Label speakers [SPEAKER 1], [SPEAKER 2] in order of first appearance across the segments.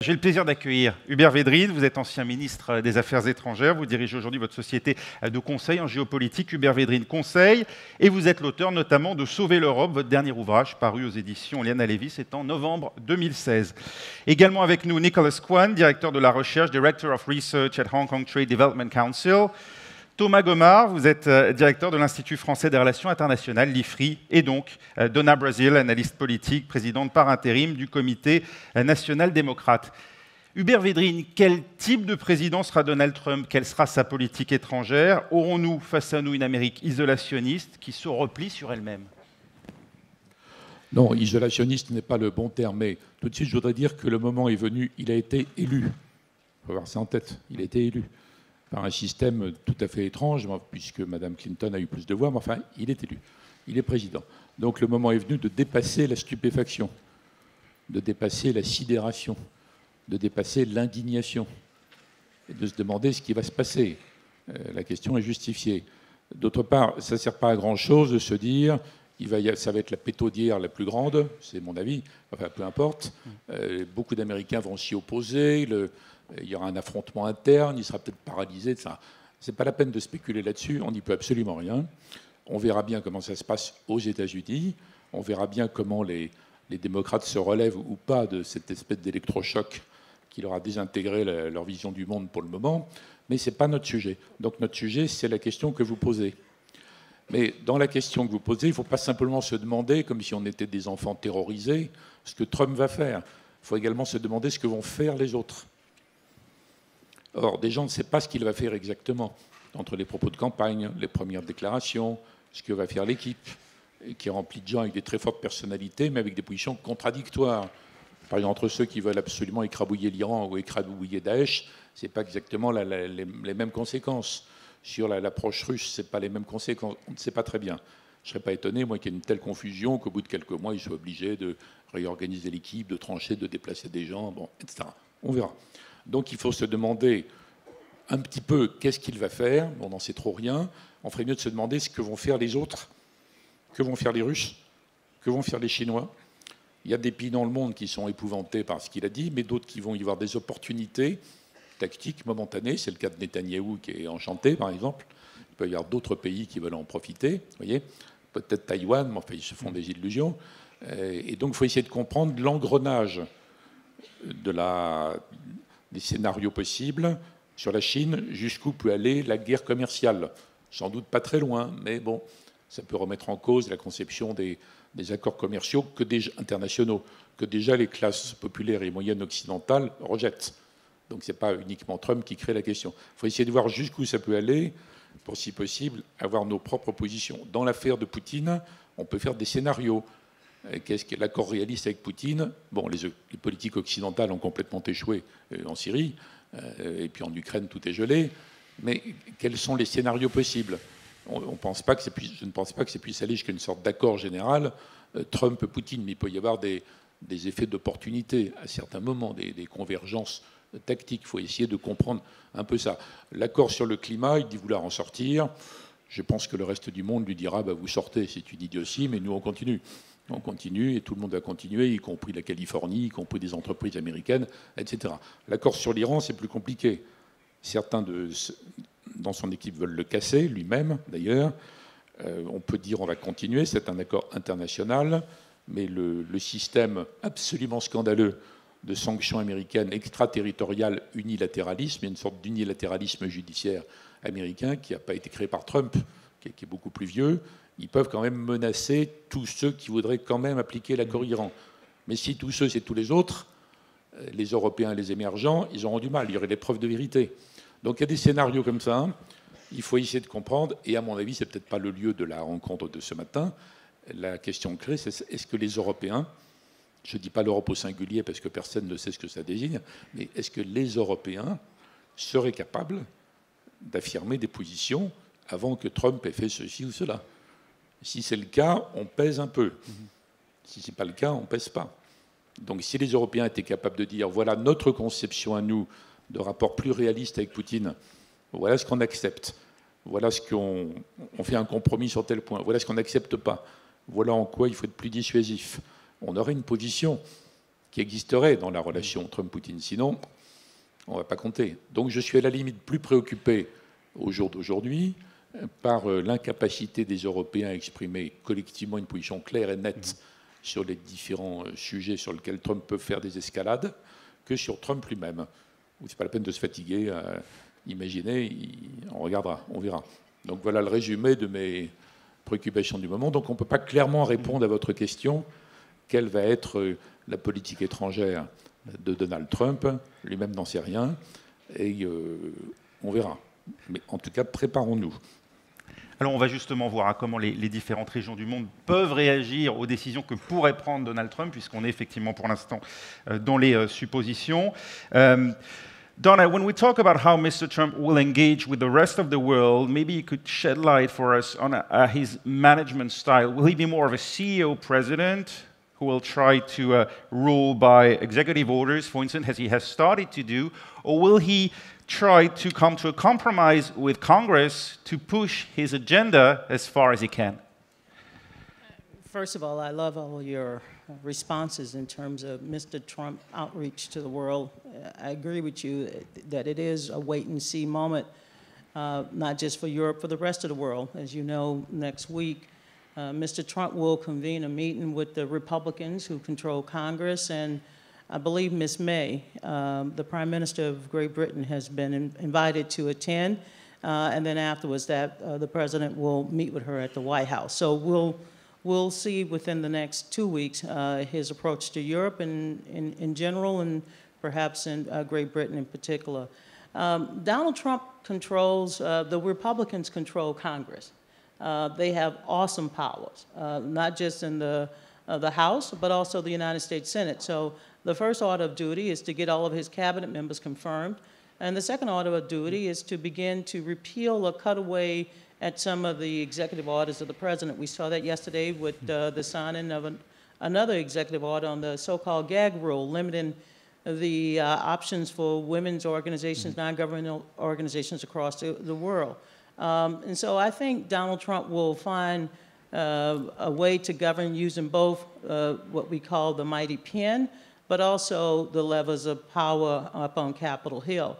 [SPEAKER 1] J'ai le plaisir d'accueillir Hubert Védrine. Vous êtes ancien ministre des Affaires étrangères. Vous dirigez aujourd'hui votre société de conseil en géopolitique, Hubert Védrine Conseil. Et vous êtes l'auteur notamment de Sauver l'Europe, votre dernier ouvrage paru aux éditions Liana Levy, c'est en novembre 2016. Également avec nous, Nicholas Kwan, directeur de la recherche, Director of Research at Hong Kong Trade Development Council. Thomas Gomard, vous êtes directeur de l'Institut français des relations internationales, l'IFRI, et donc Donna Brazil, analyste politique, présidente par intérim du Comité national démocrate. Hubert Védrine, quel type de président sera Donald Trump? Quelle sera sa politique étrangère? Aurons-nous face à nous une Amérique isolationniste qui se replie sur elle-même?
[SPEAKER 2] Non, isolationniste n'est pas le bon terme, mais tout de suite, je voudrais dire que le moment est venu, il a été élu. Il faut avoir ça en tête, il a été élu par un système tout à fait étrange, puisque Mme Clinton a eu plus de voix, mais enfin, il est élu, il est président. Donc le moment est venu de dépasser la stupéfaction, de dépasser la sidération, de dépasser l'indignation, et de se demander ce qui va se passer. La question est justifiée. D'autre part, ça ne sert pas à grand-chose de se dire ça va être la pétaudière la plus grande, c'est mon avis, enfin peu importe. Beaucoup d'Américains vont s'y opposer, il y aura un affrontement interne, il sera peut-être paralysé. Ce n'est pas la peine de spéculer là-dessus, on n'y peut absolument rien. On verra bien comment ça se passe aux États-Unis, on verra bien comment les démocrates se relèvent ou pas de cette espèce d'électrochoc qui leur a désintégré leur vision du monde pour le moment, mais ce n'est pas notre sujet. Donc notre sujet, c'est la question que vous posez. Mais dans la question que vous posez, il ne faut pas simplement se demander, comme si on était des enfants terrorisés, ce que Trump va faire. Il faut également se demander ce que vont faire les autres. Or, des gens ne savent pas ce qu'il va faire exactement, entre les propos de campagne, les premières déclarations, ce que va faire l'équipe, qui est remplie de gens avec des très fortes personnalités, mais avec des positions contradictoires. Par exemple, entre ceux qui veulent absolument écrabouiller l'Iran ou écrabouiller Daesh, ce n'est pas exactement les mêmes conséquences. Sur l'approche russe, ce n'est pas les mêmes conséquences. On ne sait pas très bien. Je ne serais pas étonné, moi, qu'il y ait une telle confusion qu'au bout de quelques mois, ils soient obligés de réorganiser l'équipe, de trancher, de déplacer des gens, bon, etc. On verra. Donc il faut se demander un petit peu qu'est-ce qu'il va faire. On n'en sait trop rien. On ferait mieux de se demander ce que vont faire les autres, que vont faire les Russes, que vont faire les Chinois. Il y a des pays dans le monde qui sont épouvantés par ce qu'il a dit, mais d'autres qui vont y voir des opportunités tactiques momentanées. C'est le cas de Netanyahou qui est enchanté, par exemple. Il peut y avoir d'autres pays qui veulent en profiter. Vous voyez, peut-être Taïwan, mais enfin, ils se font des illusions. Et donc il faut essayer de comprendre l'engrenage des scénarios possibles sur la Chine, jusqu'où peut aller la guerre commerciale. Sans doute pas très loin, mais bon, ça peut remettre en cause la conception des accords commerciaux internationaux, que déjà les classes populaires et moyennes occidentales rejettent. Donc ce n'est pas uniquement Trump qui crée la question. Il faut essayer de voir jusqu'où ça peut aller, pour, si possible, avoir nos propres positions. Dans l'affaire de Poutine, on peut faire des scénarios. Qu'est-ce que l'accord réaliste avec Poutine? Bon, les politiques occidentales ont complètement échoué en Syrie, et puis en Ukraine, tout est gelé. Mais quels sont les scénarios possibles? Je ne pense pas que ça puisse aller jusqu'à une sorte d'accord général Trump-Poutine, mais il peut y avoir des effets d'opportunité à certains moments, des convergences tactiques. Il faut essayer de comprendre un peu ça. L'accord sur le climat, il dit vouloir en sortir. Je pense que le reste du monde lui dira vous sortez, c'est une idiotie, mais nous on continue. On continue et tout le monde va continuer, y compris la Californie, y compris des entreprises américaines, etc. L'accord sur l'Iran, c'est plus compliqué. Certains dans son équipe veulent le casser, lui-même d'ailleurs. On peut dire on va continuer, c'est un accord international, mais le système absolument scandaleux de sanctions américaines extraterritoriales, unilatéralisme, il y a une sorte d'unilatéralisme judiciaire américain qui n'a pas été créé par Trump, qui est beaucoup plus vieux. Ils peuvent quand même menacer tous ceux qui voudraient quand même appliquer l'accord Iran. Mais si tous ceux, c'est tous les autres, les Européens et les émergents, ils auront du mal. Il y aurait des preuves de vérité. Donc il y a des scénarios comme ça. Il faut essayer de comprendre. Et à mon avis, ce n'est peut-être pas le lieu de la rencontre de ce matin. La question clé, c'est est-ce que les Européens, je ne dis pas l'Europe au singulier parce que personne ne sait ce que ça désigne, mais est-ce que les Européens seraient capables d'affirmer des positions avant que Trump ait fait ceci ou cela? Si c'est le cas, on pèse un peu. Si ce n'est pas le cas, on ne pèse pas. Donc si les Européens étaient capables de dire voilà notre conception à nous de rapport plus réaliste avec Poutine, voilà ce qu'on accepte, voilà ce qu'on fait un compromis sur tel point, voilà ce qu'on n'accepte pas, voilà en quoi il faut être plus dissuasif, on aurait une position qui existerait dans la relation Trump-Poutine. Sinon, on ne va pas compter. Donc je suis à la limite plus préoccupé au jour d'aujourd'hui par l'incapacité des Européens à exprimer collectivement une position claire et nette sur les différents sujets sur lesquels Trump peut faire des escalades que sur Trump lui-même. Ce n'est pas la peine de se fatiguer. Imaginez, on regardera, on verra. Donc voilà le résumé de mes préoccupations du moment. Donc on ne peut pas clairement répondre à votre question. Quelle va être la politique étrangère de Donald Trump? Lui-même n'en sait rien. Et on verra. Mais en tout cas, préparons-nous.
[SPEAKER 1] Alors on va justement voir comment les différentes régions du monde peuvent réagir aux décisions que pourrait prendre Donald Trump, puisqu'on est effectivement pour l'instant dans les suppositions. Donna, when we talk about how Mr. Trump will engage with the rest of the world, maybe you could shed light for us on his management style. Will he be more of a CEO president who will try to rule by executive orders, for instance, as he has started to do, or will he try to come to a compromise with Congress to push his agenda as far as he can?
[SPEAKER 3] First of all, I love all your responses in terms of Mr. Trump outreach to the world. I agree with you that it is a wait-and-see moment, not just for Europe, for the rest of the world. As you know, next week, Mr. Trump will convene a meeting with the Republicans who control Congress, and I believe Ms. May, the Prime Minister of Great Britain, has been invited to attend, and then afterwards that the President will meet with her at the White House. So we'll see within the next 2 weeks his approach to Europe in general and perhaps in Great Britain in particular. Donald Trump controls, the Republicans control Congress. They have awesome powers, not just in the House, but also the United States Senate. So the first order of duty is to get all of his cabinet members confirmed. And the second order of duty is to begin to repeal or cut away at some of the executive orders of the president. We saw that yesterday with the signing of another executive order on the so-called gag rule, limiting the options for women's organizations, non-governmental organizations across the world. And so I think Donald Trump will find a way to govern using both what we call the mighty pen, but also the levers of power up on Capitol Hill.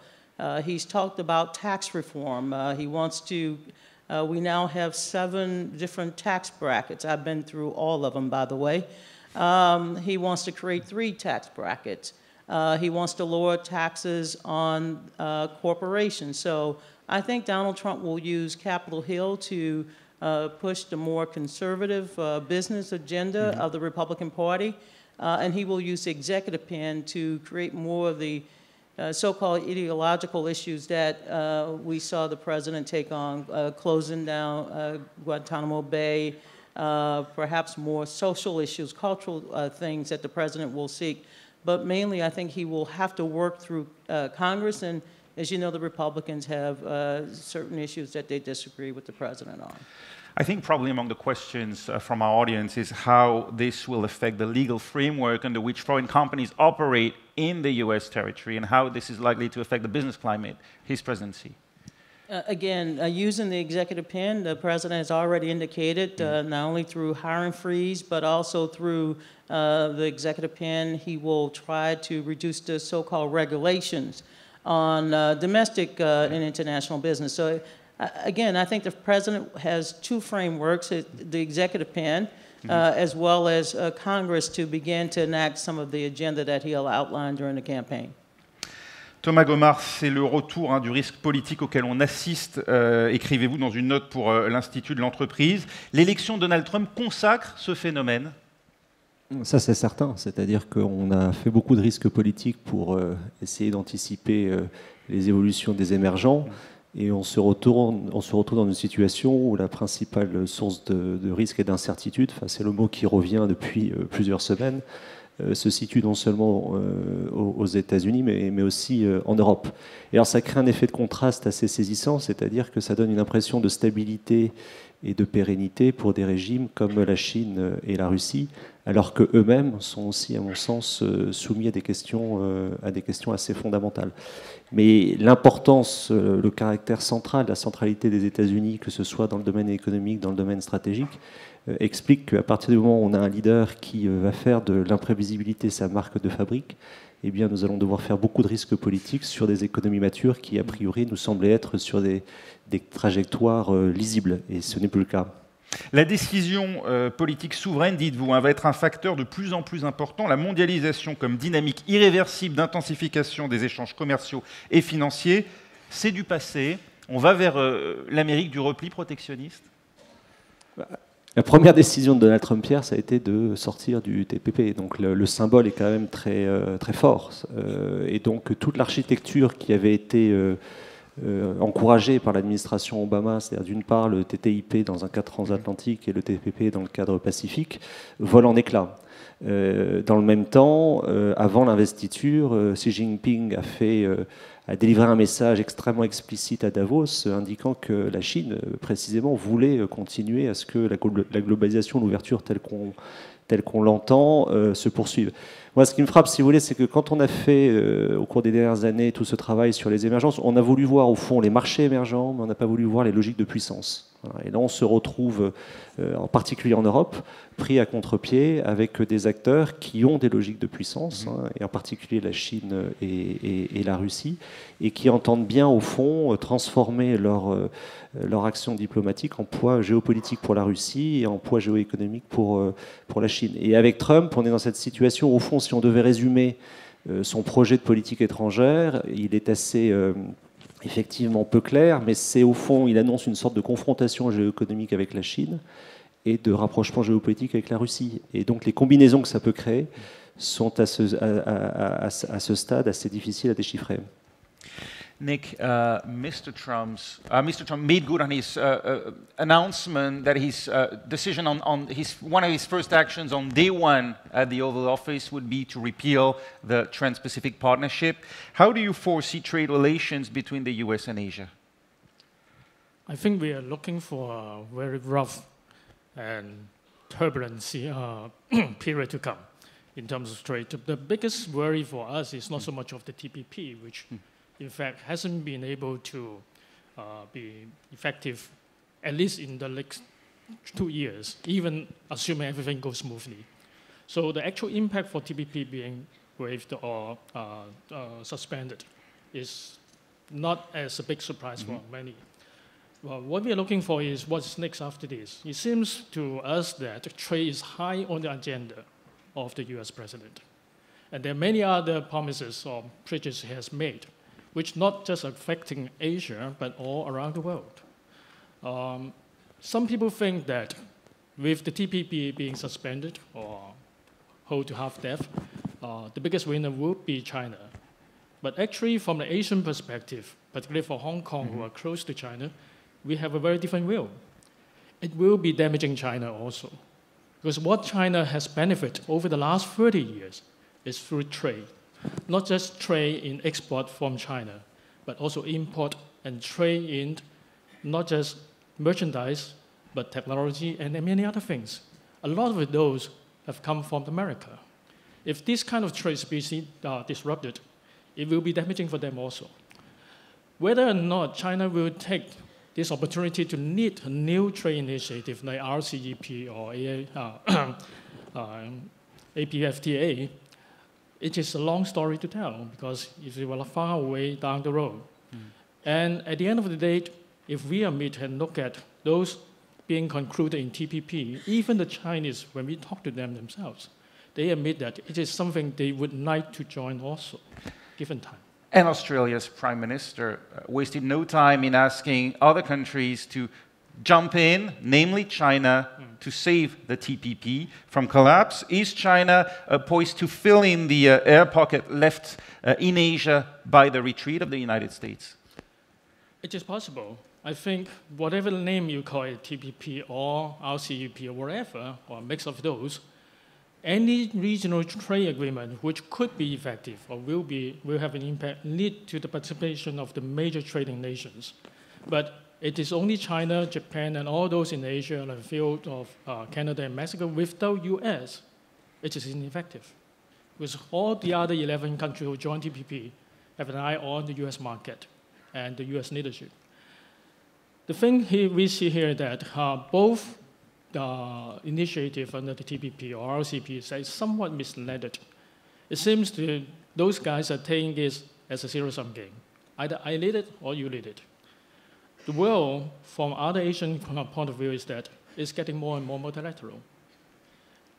[SPEAKER 3] He's talked about tax reform. He wants to, we now have 7 different tax brackets. I've been through all of them, by the way. He wants to create 3 tax brackets. He wants to lower taxes on corporations. So I think Donald Trump will use Capitol Hill to push the more conservative business agenda of the Republican Party. And he will use the executive pen to create more of the so-called ideological issues that we saw the president take on, closing down Guantanamo Bay, perhaps more social issues, cultural things that the president will seek. But mainly, I think he will have to work through Congress. And as you know, the Republicans have certain issues that they disagree with the president on.
[SPEAKER 1] I think probably among the questions from our audience is how this will affect the legal framework under which foreign companies operate in the U.S. territory and how this is likely to affect the business climate, his presidency.
[SPEAKER 3] Again, using the executive pen, the president has already indicated, not only through hiring freeze, but also through the executive pen, he will try to reduce the so-called regulations on domestic and international business. So again, I think the president has 2 frameworks, the executive pen, as well as Congress to begin to enact some of the agenda that he'll outline during the campaign.
[SPEAKER 1] Thomas Gomart, c'est le retour du risque politique auquel on assiste, écrivez-vous dans une note pour l'Institut de l'entreprise. L'élection de Donald Trump consacre ce phénomène?
[SPEAKER 4] Ça, c'est certain. C'est-à-dire qu'on a fait beaucoup de risques politiques pour essayer d'anticiper les évolutions des émergents. Et on se retrouve dans une situation où la principale source de risque et d'incertitude, c'est le mot qui revient depuis plusieurs semaines, se situe non seulement aux États-Unis, mais aussi en Europe. Et alors ça crée un effet de contraste assez saisissant, c'est-à-dire que ça donne une impression de stabilité et de pérennité pour des régimes comme la Chine et la Russie, alors qu'eux-mêmes sont aussi, à mon sens, soumis à des questions assez fondamentales. Mais l'importance, le caractère central, la centralité des États-Unis, que ce soit dans le domaine économique, dans le domaine stratégique, explique qu'à partir du moment où on a un leader qui va faire de l'imprévisibilité sa marque de fabrique, eh bien, nous allons devoir faire beaucoup de risques politiques sur des économies matures qui, a priori, nous semblaient être sur des trajectoires lisibles. Et ce n'est plus le cas.
[SPEAKER 1] La décision politique souveraine, dites-vous, va être un facteur de plus en plus important. La mondialisation comme dynamique irréversible d'intensification des échanges commerciaux et financiers, c'est du passé. On va vers l'Amérique du repli protectionniste.
[SPEAKER 4] La première décision de Donald Trump, Pierre, ça a été de sortir du TPP. Donc le symbole est quand même très, très fort. Et donc toute l'architecture qui avait été encouragée par l'administration Obama, c'est-à-dire d'une part le TTIP dans un cadre transatlantique et le TPP dans le cadre pacifique, vole en éclats. Dans le même temps, avant l'investiture, Xi Jinping a délivré un message extrêmement explicite à Davos, indiquant que la Chine, précisément, voulait continuer à ce que la globalisation, l'ouverture telle qu'on l'entend, se poursuive. Moi, ce qui me frappe, si vous voulez, c'est que quand on a fait, au cours des dernières années, tout ce travail sur les émergences, on a voulu voir, au fond, les marchés émergents, mais on n'a pas voulu voir les logiques de puissance. Et là, on se retrouve, en particulier en Europe, pris à contre-pied avec des acteurs qui ont des logiques de puissance, et en particulier la Chine et la Russie, et qui entendent bien, au fond, transformer leur action diplomatique en poids géopolitique pour la Russie et en poids géoéconomique pour la Chine. Et avec Trump, on est dans cette situation, au fond, si on devait résumer son projet de politique étrangère, il est assez... effectivement peu clair, mais c'est au fond, il annonce une sorte de confrontation géoéconomique avec la Chine et de rapprochement géopolitique avec la Russie. Et donc les combinaisons que ça peut créer sont à ce stade assez difficiles à déchiffrer.
[SPEAKER 1] Nick, Mr. Trump made good on his announcement that his decision on one of his first actions on day one at the Oval Office would be to repeal the Trans-Pacific Partnership. How do you foresee trade relations between the US and Asia?
[SPEAKER 5] I think we are looking for a very rough and turbulent period to come in terms of trade. The biggest worry for us is not so much of the TPP, which in fact hasn't been able to be effective, at least in the next 2 years, even assuming everything goes smoothly. So the actual impact for TPP being waived or suspended is not as a big surprise for many. Well, what we are looking for is what's next after this. It seems to us that trade is high on the agenda of the US president. And there are many other promises or pledges he has made, which not just affecting Asia, but all around the world. Some people think that with the TPP being suspended or hold to half-death, the biggest winner would be China. But actually, from the Asian perspective, particularly for Hong Kong, who are close to China, we have a very different view. It will be damaging China also. Because what China has benefited over the last 30 years is through trade. Not just trade in export from China, but also import and trade in not just merchandise, but technology and many other things. A lot of those have come from America. If this kind of trade species are disrupted, it will be damaging for them also. Whether or not China will take this opportunity to lead a new trade initiative like RCEP or APFTA, it is a long story to tell because it's far away down the road. And at the end of the day, if we admit and look at those being concluded in TPP, even the Chinese, when we talk to them themselves, they admit that it is something they would like to join also, given time.
[SPEAKER 1] And Australia's Prime Minister wasted no time in asking other countries to jump in, namely China, to save the TPP from collapse. Is China poised to fill in the air pocket left in Asia by the retreat of the United States?
[SPEAKER 5] It is possible. I think whatever name you call it, TPP or RCEP or whatever, or a mix of those, any regional trade agreement which could be effective or will have an impact lead to the participation of the major trading nations. But it is only China, Japan, and all those in Asia and the field of Canada and Mexico without US, it is ineffective. Because all the other 11 countries who joined TPP have an eye on the US market and the US leadership. The thing we see here is that both the initiative under the TPP or RCEP is somewhat misled. It seems those guys are taking this as a zero-sum game. Either I lead it or you lead it. The world, from other Asian point of view, is that it's getting more and more multilateral.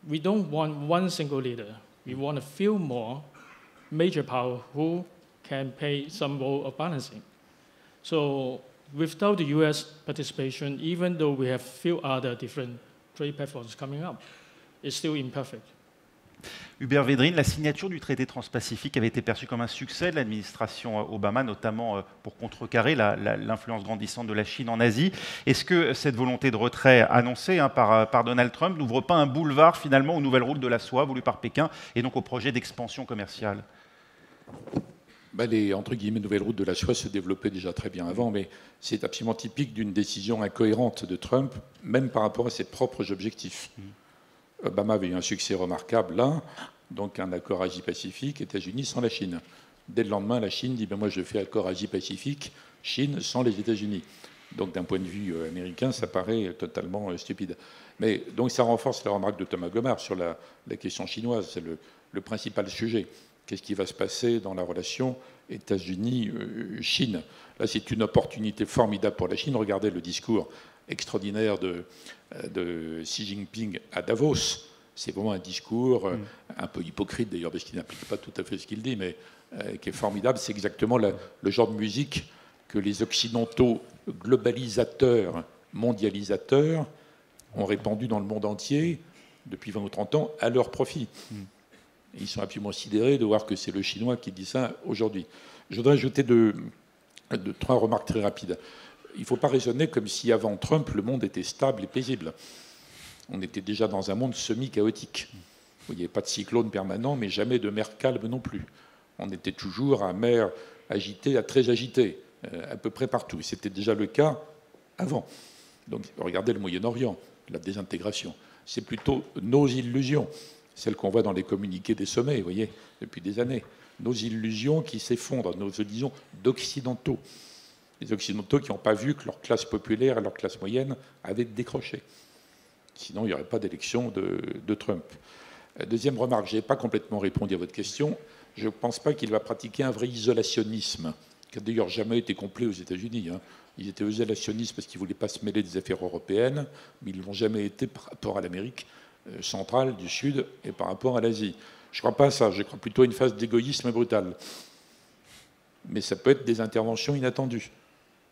[SPEAKER 5] We don't want one single leader. We want a few more major powers who can play some role of balancing. So without the US participation, even though we have few other different trade platforms coming up, it's still imperfect.
[SPEAKER 1] Hubert Védrine, la signature du traité transpacifique avait été perçue comme un succès de l'administration Obama, notamment pour contrecarrer l'influence grandissante de la Chine en Asie. Est-ce que cette volonté de retrait annoncée par Donald Trump n'ouvre pas un boulevard finalement aux nouvelles routes de la soie voulues par Pékin et donc au projet d'expansion commerciale?
[SPEAKER 2] Les entre guillemets, nouvelles routes de la soie se développaient déjà très bien avant, mais c'est absolument typique d'une décision incohérente de Trump, même par rapport à ses propres objectifs. Obama avait eu un succès remarquable là, donc un accord Asie-Pacifique, États-Unis sans la Chine. Dès le lendemain, la Chine dit moi je fais accord Asie-Pacifique, Chine sans les États-Unis. Donc d'un point de vue américain, ça paraît totalement stupide. Mais donc ça renforce la remarque de Thomas Gomard sur la question chinoise, c'est le principal sujet. Qu'est-ce qui va se passer dans la relation États-Unis-Chine? Là, c'est une opportunité formidable pour la Chine. Regardez le discours extraordinaire de Xi Jinping à Davos. C'est vraiment un discours un peu hypocrite d'ailleurs, parce qu'il n'applique pas tout à fait ce qu'il dit, mais qui est formidable. C'est exactement le genre de musique que les Occidentaux globalisateurs, mondialisateurs, ont répandu dans le monde entier depuis 20 ou 30 ans à leur profit. Et ils sont absolument sidérés de voir que c'est le Chinois qui dit ça aujourd'hui. Je voudrais ajouter trois remarques très rapides. Il ne faut pas raisonner comme si avant Trump, le monde était stable et paisible. On était déjà dans un monde semi-chaotique. Il n'y avait pas de cyclone permanent, mais jamais de mer calme non plus. On était toujours à mer agitée, à très agitée, à peu près partout. C'était déjà le cas avant. Donc regardez le Moyen-Orient, la désintégration. C'est plutôt nos illusions, celles qu'on voit dans les communiqués des sommets, vous voyez, depuis des années. Nos illusions qui s'effondrent, nos illusions d'occidentaux. Les Occidentaux qui n'ont pas vu que leur classe populaire et leur classe moyenne avaient décroché. Sinon, il n'y aurait pas d'élection de Trump. Deuxième remarque, je n'ai pas complètement répondu à votre question. Je ne pense pas qu'il va pratiquer un vrai isolationnisme, qui n'a d'ailleurs jamais été complet aux États-Unis. Ils étaient isolationnistes parce qu'ils ne voulaient pas se mêler des affaires européennes, mais ils ne l'ont jamais été par rapport à l'Amérique centrale, du Sud, et par rapport à l'Asie. Je ne crois pas à ça. Je crois plutôt à une phase d'égoïsme brutal. Mais ça peut être des interventions inattendues,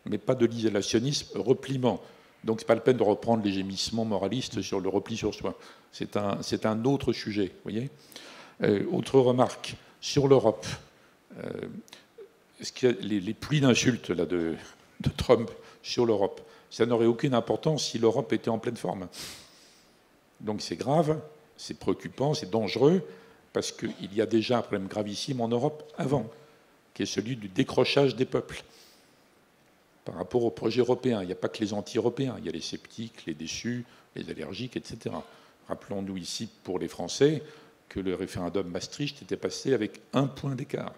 [SPEAKER 2] mais pas de l'isolationnisme repliement. Donc ce n'est pas la peine de reprendre les gémissements moralistes sur le repli sur soi. C'est un autre sujet, vous voyez. Autre remarque, sur l'Europe. Est-ce qu'il y a les pluies d'insultes là, de Trump sur l'Europe, ça n'aurait aucune importance si l'Europe était en pleine forme. Donc c'est grave, c'est préoccupant, c'est dangereux, parce qu'il y a déjà un problème gravissime en Europe avant, qui est celui du décrochage des peuples par rapport au projet européen. Il n'y a pas que les anti-européens, il y a les sceptiques, les déçus, les allergiques, etc. Rappelons-nous ici, pour les Français, que le référendum Maastricht était passé avec 1 point d'écart.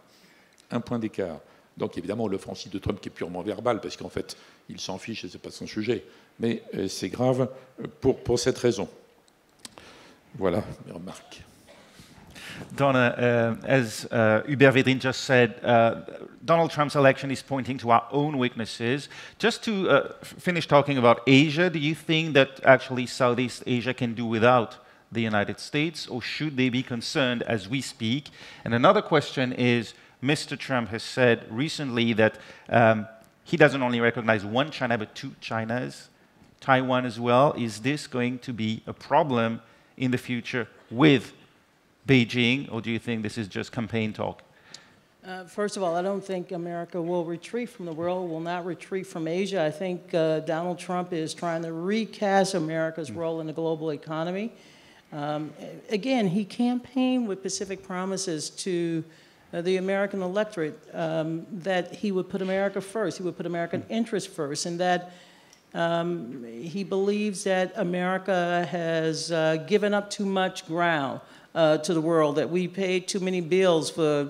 [SPEAKER 2] 1 point d'écart. Donc évidemment, l'offensive de Trump qui est purement verbale, parce qu'en fait, il s'en fiche et ce n'est pas son sujet. Mais c'est grave pour cette raison. Voilà mes remarques.
[SPEAKER 1] Donna, as Hubert Védrine just said, Donald Trump's election is pointing to our own weaknesses. Just to finish talking about Asia, do you think that actually Southeast Asia can do without the United States, or should they be concerned as we speak? And another question is, Mr. Trump has said recently that he doesn't only recognize one China, but 2 Chinas, Taiwan as well. Is this going to be a problem in the future with Beijing, or do you think this is just campaign talk?
[SPEAKER 3] First of all, I don't think America will retreat from the world, will not retreat from Asia. I think Donald Trump is trying to recast America's role in the global economy. Again, he campaigned with Pacific promises to the American electorate, that he would put America first, he would put American interests first, and that he believes that America has given up too much ground to the world, that we paid too many bills for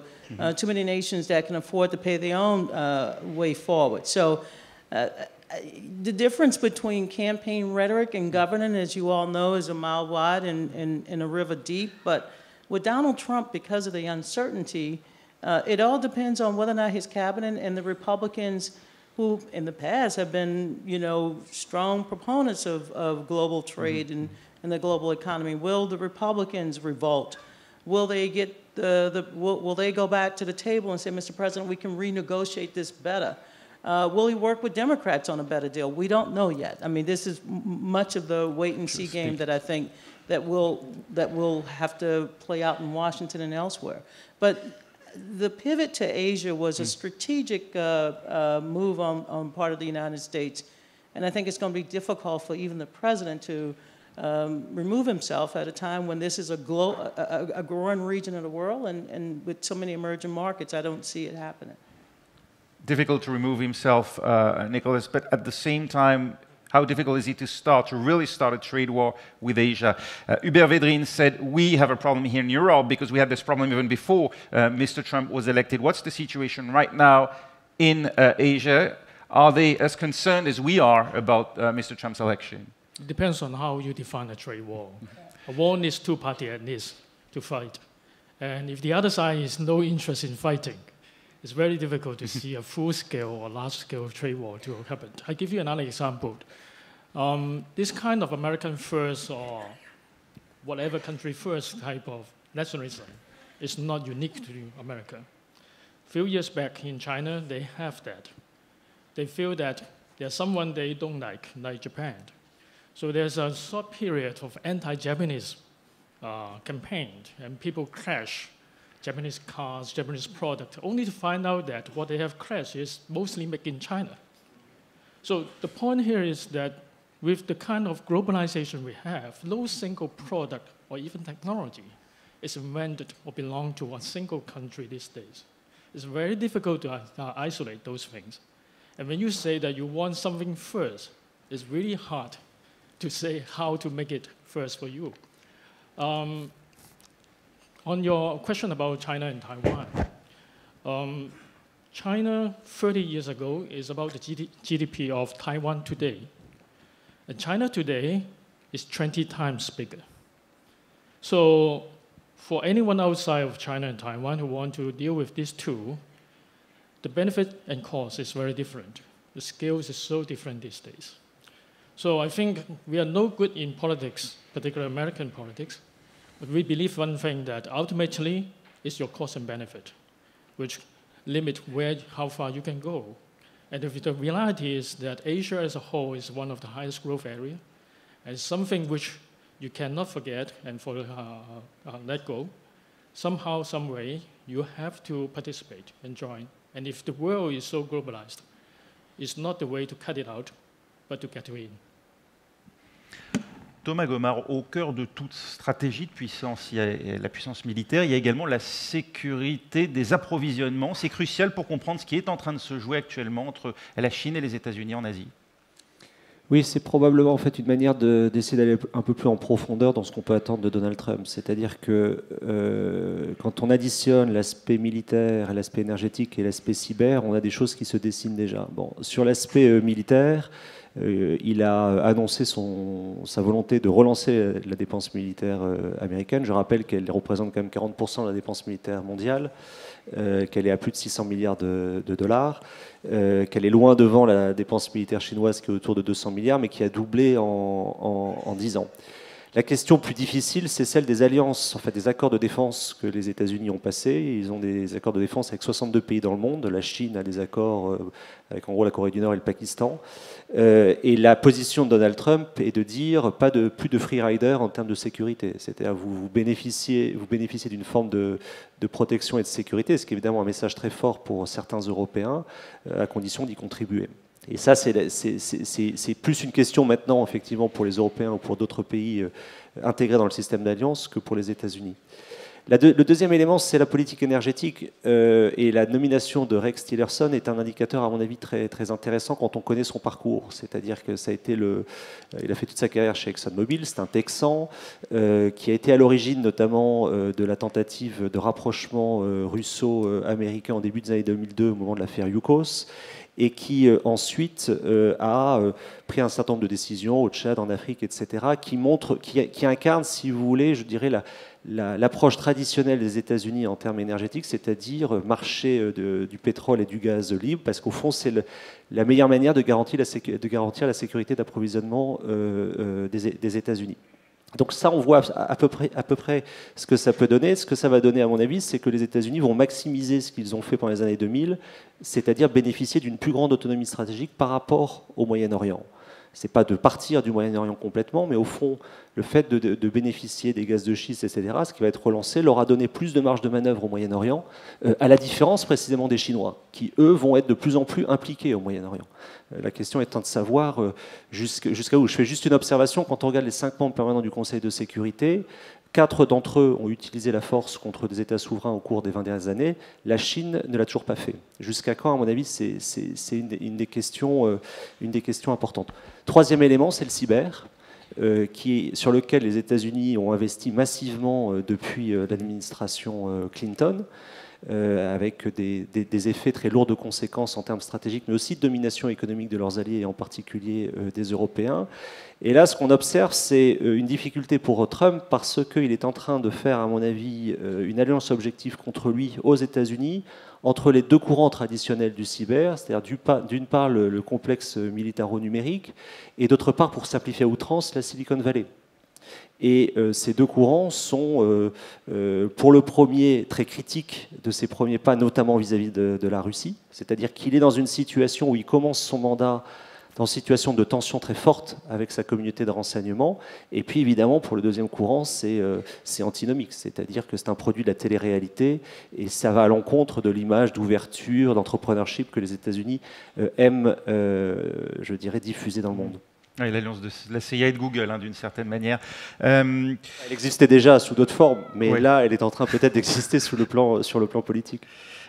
[SPEAKER 3] too many nations that can afford to pay their own way forward. So the difference between campaign rhetoric and governing, as you all know, is a mile wide and a river deep. But with Donald Trump, because of the uncertainty, it all depends on whether or not his cabinet and the Republicans, who in the past have been, you know, strong proponents of global trade and the global economy, will the Republicans revolt? Will they get will they go back to the table and say, Mr. President, we can renegotiate this better? Will he work with Democrats on a better deal? We don't know yet. I mean, this is much of the wait-and-see game that I think that will have to play out in Washington and elsewhere. But the pivot to Asia was a strategic move on part of the United States, and I think it's going to be difficult for even the president to remove himself at a time when this is a growing region of the world, and with so many emerging markets, I don't see it happening.
[SPEAKER 1] Difficult to remove himself, Nicholas, but at the same time, how difficult is it to really start a trade war with Asia? Hubert Védrine said, we have a problem here in Europe because we had this problem even before Mr. Trump was elected. What's the situation right now in Asia? Are they as concerned as we are about Mr. Trump's election?
[SPEAKER 5] It depends on how you define a trade war. A war needs two parties at least to fight. And if the other side has no interest in fighting, it's very difficult to see a full-scale or large-scale trade war to happen. I'll give you another example. This kind of American first or whatever country first type of nationalism is not unique to America. A few years back in China, they have that. They feel that there's someone they don't like Japan. So there's a short period of anti-Japanese campaign, and people crash Japanese cars, Japanese products, only to find out that what they have crashed is mostly made in China. So the point here is that with the kind of globalization we have, no single product or even technology is invented or belong to a single country these days. It's very difficult to isolate those things. And when you say that you want something first, it's really hard to say how to make it first for you. On your question about China and Taiwan, China 30 years ago is about the GDP of Taiwan today. And China today is 20 times bigger. So for anyone outside of China and Taiwan who want to deal with these two, the benefit and cost is very different. The scales is so different these days. So I think we are no good in politics, particularly American politics, but we believe one thing, that ultimately it's your cost and benefit, which limit how far you can go. And if the reality is that Asia as a whole is one of the highest growth areas, and something which you cannot forget and let go, somehow, some way, you have to participate and join. And if the world is so globalized, it's not the way to cut it out, but to get in.
[SPEAKER 1] Thomas Gomard, au cœur de toute stratégie de puissance, il y a la puissance militaire, il y a également la sécurité des approvisionnements. C'est crucial pour comprendre ce qui est en train de se jouer actuellement entre la Chine et les États-Unis en Asie.
[SPEAKER 4] Oui, c'est probablement en fait une manière d'essayer d'aller un peu plus en profondeur dans ce qu'on peut attendre de Donald Trump. C'est-à-dire que quand on additionne l'aspect militaire, l'aspect énergétique et l'aspect cyber, on a des choses qui se dessinent déjà. Bon, sur l'aspect militaire, il a annoncé sa volonté de relancer la dépense militaire américaine. Je rappelle qu'elle représente quand même 40% de la dépense militaire mondiale, qu'elle est à plus de 600 milliards de dollars, qu'elle est loin devant la dépense militaire chinoise qui est autour de 200 milliards, mais qui a doublé en 10 ans. La question plus difficile, c'est celle des alliances, en fait, des accords de défense que les États-Unis ont passés. Ils ont des accords de défense avec 62 pays dans le monde. La Chine a des accords avec en gros la Corée du Nord et le Pakistan. Et la position de Donald Trump est de dire plus de free rider en termes de sécurité. C'est-à-dire vous bénéficiez d'une forme de protection et de sécurité, ce qui est évidemment un message très fort pour certains Européens, à condition d'y contribuer. Et ça, c'est plus une question maintenant, effectivement, pour les Européens ou pour d'autres pays intégrés dans le système d'alliance que pour les États-Unis. Le deuxième élément, c'est la politique énergétique. Et la nomination de Rex Tillerson est un indicateur, à mon avis, très, très intéressant quand on connaît son parcours. C'est-à-dire que ça a été il a fait toute sa carrière chez ExxonMobil. C'est un Texan qui a été à l'origine, notamment, de la tentative de rapprochement russo-américain en début des années 2002, au moment de l'affaire Yukos, et qui ensuite a pris un certain nombre de décisions au Tchad, en Afrique, etc., qui incarne, si vous voulez, je dirais, l'approche traditionnelle des États-Unis en termes énergétiques, c'est-à-dire marché du pétrole et du gaz libre, parce qu'au fond, c'est la meilleure manière de garantir la sécurité d'approvisionnement des États-Unis. Donc ça, on voit à peu près ce que ça peut donner. Ce que ça va donner, à mon avis, c'est que les États-Unis vont maximiser ce qu'ils ont fait pendant les années 2000, c'est-à-dire bénéficier d'une plus grande autonomie stratégique par rapport au Moyen-Orient. Ce n'est pas de partir du Moyen-Orient complètement, mais au fond, le fait de bénéficier des gaz de schiste, etc., ce qui va être relancé, leur a donné plus de marge de manœuvre au Moyen-Orient, à la différence précisément des Chinois, qui, eux, vont être de plus en plus impliqués au Moyen-Orient. La question étant de savoir jusqu'à où. Je fais juste une observation, quand on regarde les 5 membres permanents du Conseil de sécurité, 4 d'entre eux ont utilisé la force contre des États souverains au cours des 20 dernières années. La Chine ne l'a toujours pas fait. Jusqu'à quand, à mon avis, c'est une des questions importantes. Troisième élément, c'est le cyber, sur lequel les États-Unis ont investi massivement depuis l'administration Clinton, avec des effets très lourds de conséquences en termes stratégiques, mais aussi de domination économique de leurs alliés, et en particulier des Européens. Et là, ce qu'on observe, c'est une difficulté pour Trump, parce qu'il est en train de faire, à mon avis, une alliance objective contre lui aux États-Unis, entre les deux courants traditionnels du cyber, c'est-à-dire d'une part le complexe militaro-numérique, et d'autre part, pour simplifier à outrance, la Silicon Valley. Et ces deux courants sont, pour le premier, très critiques de ses premiers pas, notamment vis-à-vis de la Russie. C'est-à-dire qu'il est dans une situation où il commence son mandat dans une situation de tension très forte avec sa communauté de renseignement. Et puis, évidemment, pour le deuxième courant, c'est antinomique. C'est-à-dire que c'est un produit de la télé-réalité et ça va à l'encontre de l'image d'ouverture, d'entrepreneurship que les États-Unis aiment, je dirais, diffuser dans le monde.
[SPEAKER 1] Oui, l'alliance de la CIA et de Google, d'une certaine manière.
[SPEAKER 4] Elle existait déjà sous d'autres formes, mais là, elle est en train peut-être d'exister sur le plan politique.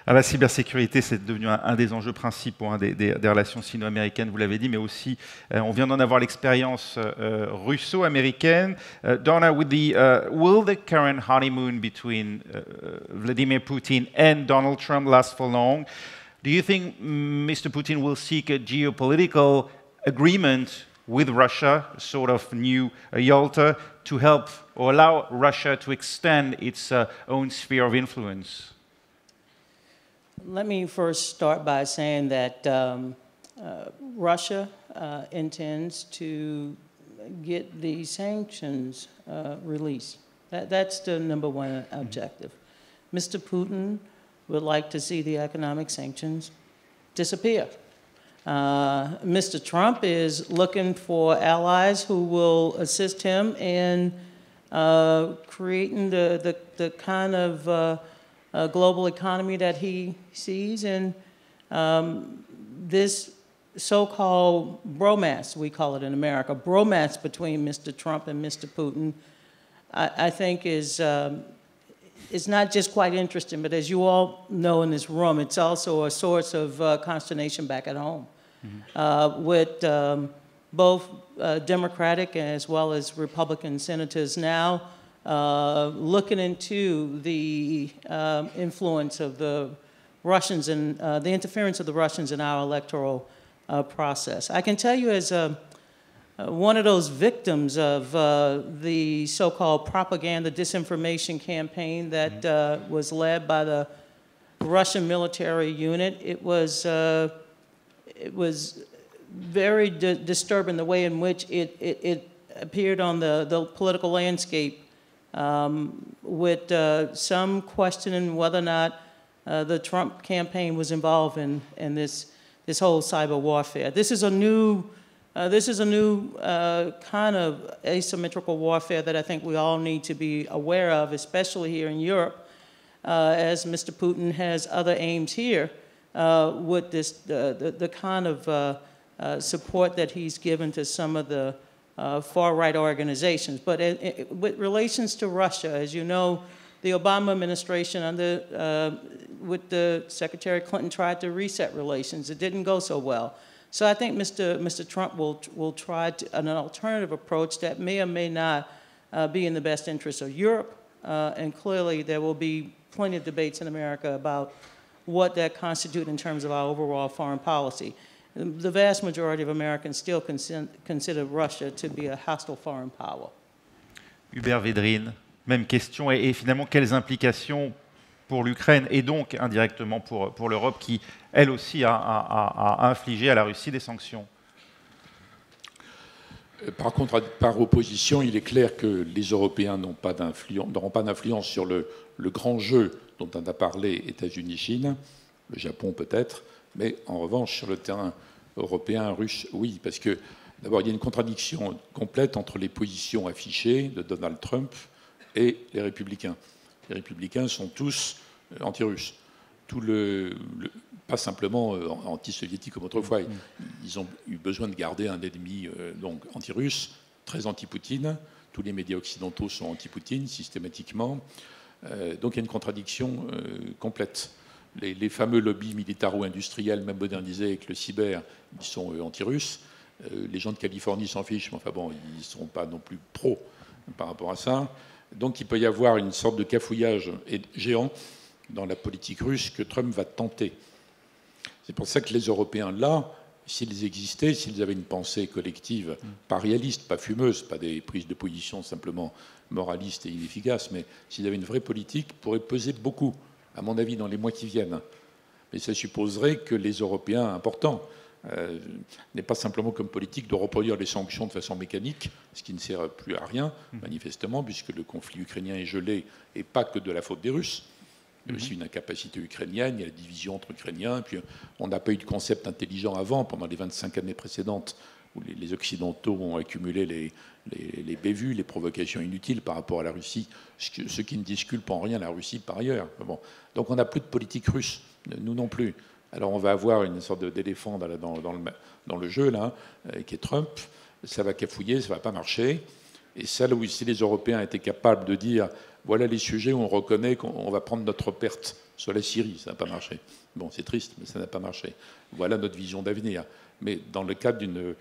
[SPEAKER 1] La cybersécurité, c'est devenu un des enjeux principaux des relations sino-américaines, vous l'avez dit, mais aussi, on vient d'en avoir l'expérience russo-américaine. Donna, will the current honeymoon between Vladimir Putin and Donald Trump last for long? Do you think Mr. Putin will seek a geopolitical agreement with Russia, a sort of new Yalta, to help or allow Russia to extend its own sphere of influence?
[SPEAKER 3] Let me first start by saying that Russia intends to get the sanctions released. That's the number one objective. Mr. Putin would like to see the economic sanctions disappear. Mr. Trump is looking for allies who will assist him in creating the kind of global economy that he sees. And this so-called bromance, we call it in America, bromance between Mr. Trump and Mr. Putin, I think is not just quite interesting, but as you all know in this room, it's also a source of consternation back at home. Mm-hmm. With both Democratic as well as Republican senators now looking into the influence of the Russians and the interference of the Russians in our electoral process. I can tell you as one of those victims of the so-called propaganda disinformation campaign that was led by the Russian military unit, it was very disturbing the way in which it appeared on the political landscape, with some questioning whether or not the Trump campaign was involved in this whole cyber warfare. This is a new kind of asymmetrical warfare that I think we all need to be aware of, especially here in Europe, as Mr. Putin has other aims here with this the kind of support that he's given to some of the far-right organizations. But with relations to Russia, as you know, The Obama administration with the Secretary Clinton tried to reset relations. It didn't go so well. So I think Mr. Trump will try an alternative approach that may or may not be in the best interest of Europe. And clearly there will be plenty of debates in America about what that constitutes in terms of our overall foreign policy. The vast majority of Americans still consider Russia to be a hostile foreign power.
[SPEAKER 1] Hubert Védrine, même question. Et finalement, quelles implications pour l'Ukraine et donc indirectement pour l'Europe qui, elle aussi, a infligé à la Russie des sanctions?
[SPEAKER 2] Par contre, par opposition, il est clair que les Européens n'auront pas d'influence sur le grand jeu dont on a parlé, États-Unis-Chine, le Japon peut-être, mais en revanche, sur le terrain européen, russe, oui, parce que d'abord, il y a une contradiction complète entre les positions affichées de Donald Trump et les Républicains. Les Républicains sont tous anti-russes. Pas simplement anti-soviétiques comme autrefois. Ils ont eu besoin de garder un ennemi donc anti-russe, très anti-Poutine. Tous les médias occidentaux sont anti-Poutine systématiquement. Donc il y a une contradiction complète. Les fameux lobbies militaro-industriels, même modernisés avec le cyber, ils sont anti-russes. Les gens de Californie s'en fichent, mais enfin bon, ils ne sont pas non plus pro par rapport à ça. Donc il peut y avoir une sorte de cafouillage géant dans la politique russe que Trump va tenter. C'est pour ça que les Européens, là, s'ils existaient, s'ils avaient une pensée collective, pas réaliste, pas fumeuse, pas des prises de position simplement moralistes et inefficaces, mais s'ils avaient une vraie politique, pourraient peser beaucoup, à mon avis, dans les mois qui viennent. Mais ça supposerait que les Européens importants n'aient pas simplement comme politique de reproduire les sanctions de façon mécanique, ce qui ne sert plus à rien, manifestement, puisque le conflit ukrainien est gelé et pas que de la faute des Russes. Il y a aussi une incapacité ukrainienne, il y a la division entre Ukrainiens, puis on n'a pas eu de concept intelligent avant, pendant les 25 années précédentes, où les Occidentaux ont accumulé les bévues, les provocations inutiles par rapport à la Russie, ce qui ne disculpe en rien la Russie par ailleurs. Bon. Donc on n'a plus de politique russe, nous non plus. Alors on va avoir une sorte d'éléphant dans le jeu, là, qui est Trump. Ça va cafouiller, ça ne va pas marcher. Et ça, là où si les Européens étaient capables de dire voilà les sujets où on reconnaît qu'on va prendre notre perte sur la Syrie, ça n'a pas marché. Bon, c'est triste, mais ça n'a pas marché. Voilà notre vision d'avenir. Mais dans le cadre d'une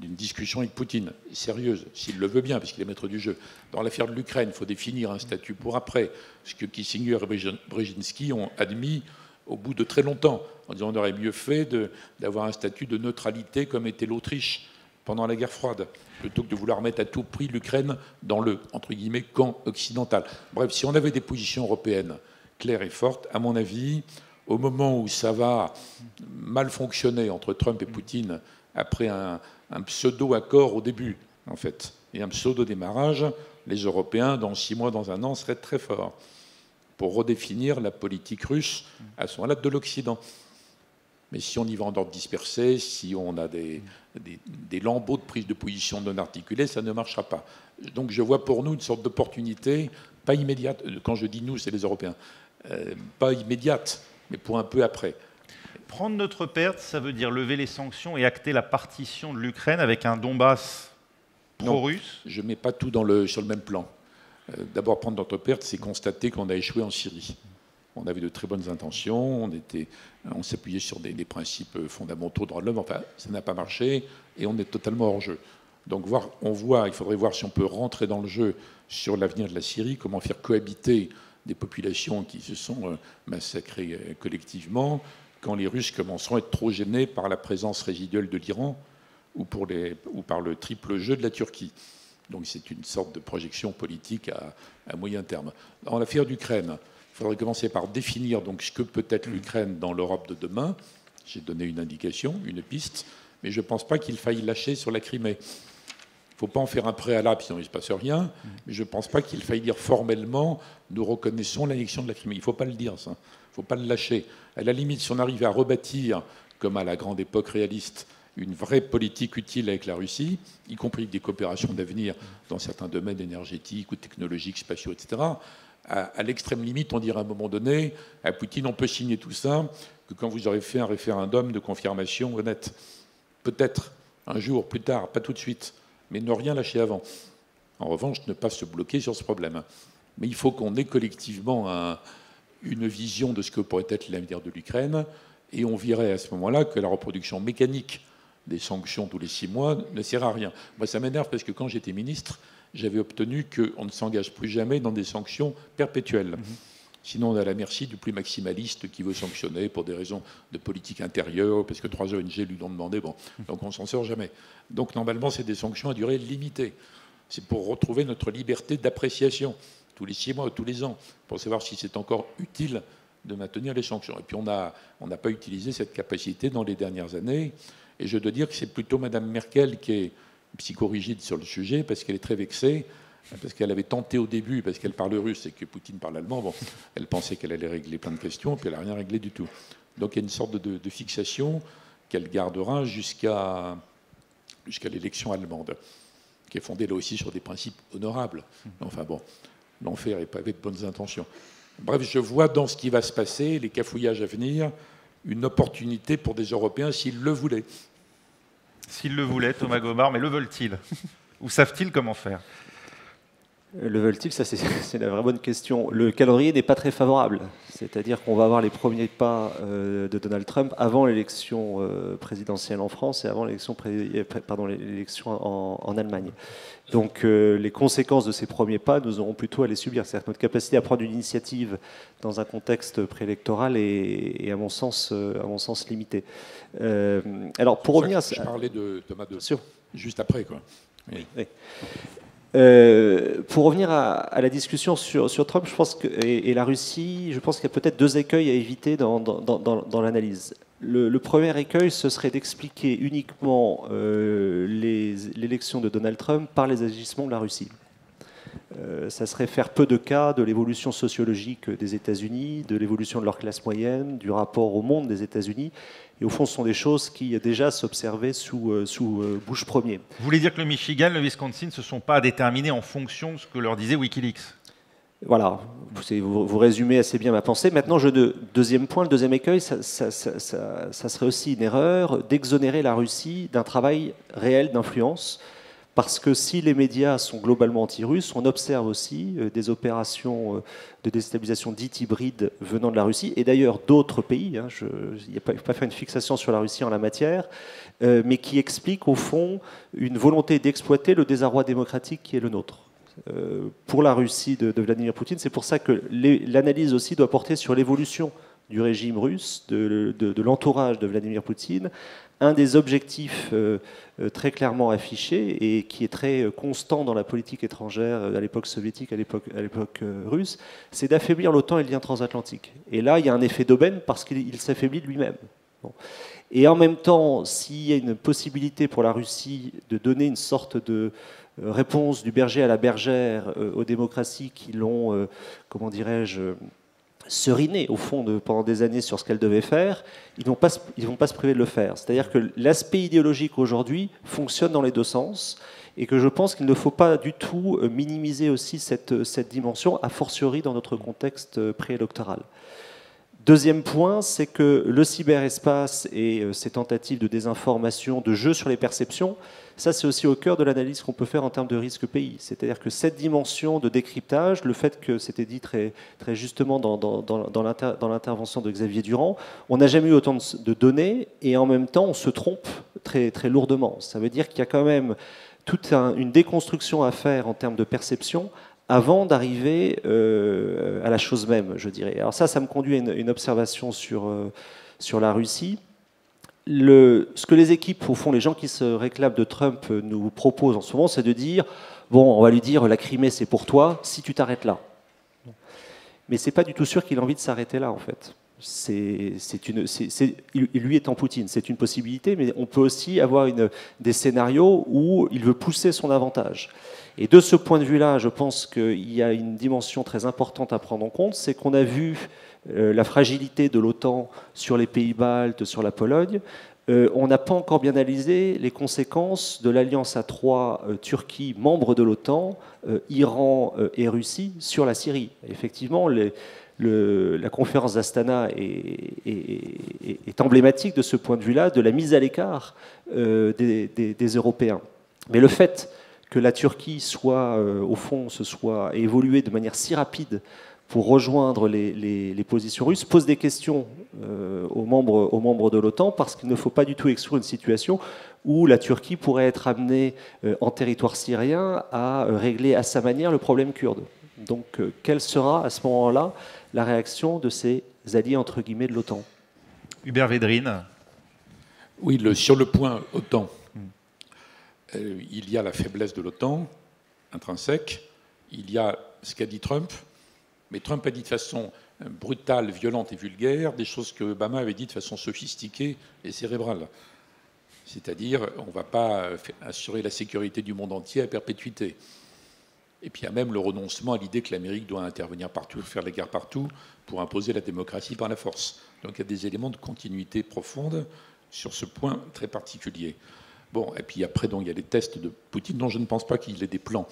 [SPEAKER 2] discussion avec Poutine, sérieuse, s'il le veut bien, parce qu'il est maître du jeu. Dans l'affaire de l'Ukraine, il faut définir un statut pour après, ce que Kissinger et Brzezinski ont admis au bout de très longtemps, en disant qu'on aurait mieux fait d'avoir un statut de neutralité comme était l'Autriche pendant la guerre froide, plutôt que de vouloir mettre à tout prix l'Ukraine dans le, entre guillemets, camp occidental. Bref, si on avait des positions européennes claires et fortes, à mon avis, au moment où ça va mal fonctionner entre Trump et Poutine, après un pseudo-accord au début, en fait, et un pseudo-démarrage, les Européens, dans 6 mois, dans 1 an, seraient très forts pour redéfinir la politique russe à ce moment-là de l'Occident. Mais si on y va en ordre dispersé, si on a des lambeaux de prise de position non articulés, ça ne marchera pas. Donc je vois pour nous une sorte d'opportunité, pas immédiate, quand je dis nous, c'est les Européens, pas immédiate, mais pour un peu après.
[SPEAKER 1] Prendre notre perte, ça veut dire lever les sanctions et acter la partition de l'Ukraine avec un Donbass pro-russe?
[SPEAKER 2] Je ne mets pas tout sur le même plan. D'abord, prendre notre perte, c'est constater qu'on a échoué en Syrie. On avait de très bonnes intentions, on s'appuyait sur des principes fondamentaux de droits de l'homme, enfin, ça n'a pas marché, et on est totalement hors jeu. Donc il faudrait voir si on peut rentrer dans le jeu sur l'avenir de la Syrie, comment faire cohabiter des populations qui se sont massacrées collectivement, quand les Russes commenceront à être trop gênés par la présence résiduelle de l'Iran ou par le triple jeu de la Turquie. Donc c'est une sorte de projection politique à moyen terme. En l'affaire d'Ukraine, il faudrait commencer par définir donc ce que peut être l'Ukraine dans l'Europe de demain. J'ai donné une indication, une piste, mais je ne pense pas qu'il faille lâcher sur la Crimée. Il ne faut pas en faire un préalable, sinon il ne se passe rien, mais je ne pense pas qu'il faille dire formellement « nous reconnaissons l'annexion de la Crimée ». Il ne faut pas le dire, ça. Il ne faut pas le lâcher. À la limite, si on arrive à rebâtir, comme à la grande époque réaliste, une vraie politique utile avec la Russie, y compris des coopérations d'avenir dans certains domaines énergétiques ou technologiques, spatiaux, etc., à l'extrême limite, on dirait à un moment donné, à Poutine, on peut signer tout ça, que quand vous aurez fait un référendum de confirmation honnête. Peut-être, un jour, plus tard, pas tout de suite, mais ne rien lâcher avant. En revanche, ne pas se bloquer sur ce problème. mais il faut qu'on ait collectivement une vision de ce que pourrait être l'avenir de l'Ukraine, et on verrait à ce moment-là que la reproduction mécanique des sanctions tous les 6 mois ne sert à rien. Moi, ça m'énerve parce que quand j'étais ministre, j'avais obtenu qu'on ne s'engage plus jamais dans des sanctions perpétuelles. Sinon, on est à la merci du plus maximaliste qui veut sanctionner pour des raisons de politique intérieure, parce que 3 ONG lui l'ont demandé. Bon, donc on s'en sort jamais. Donc normalement, c'est des sanctions à durée limitée. C'est pour retrouver notre liberté d'appréciation tous les 6 mois ou tous les ans, pour savoir si c'est encore utile de maintenir les sanctions. Et puis on n'a pas utilisé cette capacité dans les dernières années. Et je dois dire que c'est plutôt Mme Merkel qui est psychorigide sur le sujet, parce qu'elle est très vexée, parce qu'elle avait tenté au début, parce qu'elle parle russe et que Poutine parle allemand, bon, elle pensait qu'elle allait régler plein de questions, puis elle n'a rien réglé du tout. Donc il y a une sorte de fixation qu'elle gardera jusqu'à l'élection allemande, qui est fondée là aussi sur des principes honorables. Enfin bon, l'enfer est pavé de bonnes intentions. Bref, je vois dans ce qui va se passer, les cafouillages à venir, une opportunité pour des Européens s'ils le voulaient.
[SPEAKER 1] S'ils le voulaient, Thomas Gomard, mais le veulent-ils? Ou savent-ils comment faire?
[SPEAKER 4] Le veulent-ils, ça c'est la vraie bonne question. Le calendrier n'est pas très favorable. C'est-à-dire qu'on va avoir les premiers pas de Donald Trump avant l'élection présidentielle en France et avant l'élection en Allemagne. Donc les conséquences de ces premiers pas, nous aurons plutôt à les subir. C'est-à-dire que notre capacité à prendre une initiative dans un contexte préélectoral est à mon sens limitée. Alors pour revenir à ça...
[SPEAKER 2] Je parlais de Thomas juste après, quoi. Oui.
[SPEAKER 4] Oui. Pour revenir à la discussion sur Trump, je pense et la Russie, je pense qu'il y a peut-être 2 écueils à éviter dans l'analyse. Le premier écueil, ce serait d'expliquer uniquement l'élection de Donald Trump par les agissements de la Russie. Ça serait faire peu de cas de l'évolution sociologique des États-Unis, de l'évolution de leur classe moyenne, du rapport au monde des États-Unis. Et au fond, ce sont des choses qui déjà s'observaient sous Bush Ier.
[SPEAKER 1] Vous voulez dire que le Michigan, le Wisconsin ne se sont pas déterminés en fonction de ce que leur disait Wikileaks?
[SPEAKER 4] Voilà, vous résumez assez bien ma pensée. Maintenant, deuxième point, le deuxième écueil, ça serait aussi une erreur d'exonérer la Russie d'un travail réel d'influence. Parce que si les médias sont globalement anti-russes, on observe aussi des opérations de déstabilisation dites hybrides venant de la Russie, et d'ailleurs d'autres pays, il n'y a pas faire une fixation sur la Russie en la matière, mais qui expliquent au fond une volonté d'exploiter le désarroi démocratique qui est le nôtre. Pour la Russie de Vladimir Poutine, c'est pour ça que l'analyse aussi doit porter sur l'évolution du régime russe, de l'entourage de Vladimir Poutine. Un des objectifs très clairement affichés et qui est très constant dans la politique étrangère à l'époque soviétique, à l'époque russe, c'est d'affaiblir l'OTAN et le lien transatlantique. Et là, il y a un effet d'aubaine parce qu'il s'affaiblit de lui-même. Bon. Et en même temps, s'il y a une possibilité pour la Russie de donner une sorte de réponse du berger à la bergère aux démocraties qui l'ont, comment dirais-je, seriné au fond pendant des années sur ce qu'elle devait faire, ils vont pas se priver de le faire. C'est-à-dire que l'aspect idéologique aujourd'hui fonctionne dans les 2 sens et que je pense qu'il ne faut pas du tout minimiser aussi cette dimension, a fortiori dans notre contexte préélectoral. Deuxième point, c'est que le cyberespace et ces tentatives de désinformation, de jeu sur les perceptions, ça c'est aussi au cœur de l'analyse qu'on peut faire en termes de risque pays. C'est-à-dire que cette dimension de décryptage, le fait que c'était dit très, très justement dans l'intervention de Xavier Durand, on n'a jamais eu autant de données et en même temps on se trompe très, très lourdement. Ça veut dire qu'il y a quand même toute une déconstruction à faire en termes de perception avant d'arriver à la chose même, je dirais. Alors ça me conduit à une observation sur la Russie. Ce que les équipes, au fond, les gens qui se réclament de Trump nous proposent en ce moment, c'est de dire, bon, on va lui dire, la Crimée, c'est pour toi, si tu t'arrêtes là. Mais c'est pas du tout sûr qu'il a envie de s'arrêter là, en fait. Lui étant Poutine, c'est une possibilité, mais on peut aussi avoir des scénarios où il veut pousser son avantage. Et de ce point de vue-là, je pense qu'il y a une dimension très importante à prendre en compte, c'est qu'on a vu la fragilité de l'OTAN sur les pays baltes, sur la Pologne. On n'a pas encore bien analysé les conséquences de l'alliance à 3 Turquie, membre de l'OTAN, Iran et Russie, sur la Syrie. Effectivement, la conférence d'Astana est emblématique de ce point de vue-là, de la mise à l'écart des Européens. Mais le fait que la Turquie soit, au fond, ait évolué de manière si rapide pour rejoindre les positions russes, pose des questions aux membres de l'OTAN, parce qu'il ne faut pas du tout exclure une situation où la Turquie pourrait être amenée en territoire syrien à régler à sa manière le problème kurde. Donc, quelle sera à ce moment-là la réaction de ces alliés entre guillemets de l'OTAN?
[SPEAKER 1] Hubert Védrine.
[SPEAKER 2] Oui, sur le point OTAN, il y a la faiblesse de l'OTAN intrinsèque, il y a ce qu'a dit Trump, mais Trump a dit de façon brutale, violente et vulgaire des choses que Obama avait dit de façon sophistiquée et cérébrale. C'est-à-dire, on ne va pas assurer la sécurité du monde entier à perpétuité. Et puis il y a même le renoncement à l'idée que l'Amérique doit intervenir partout, faire la guerre partout, pour imposer la démocratie par la force. Donc il y a des éléments de continuité profonde sur ce point très particulier. Bon, et puis après, donc, il y a les tests de Poutine, dont je ne pense pas qu'il ait des plans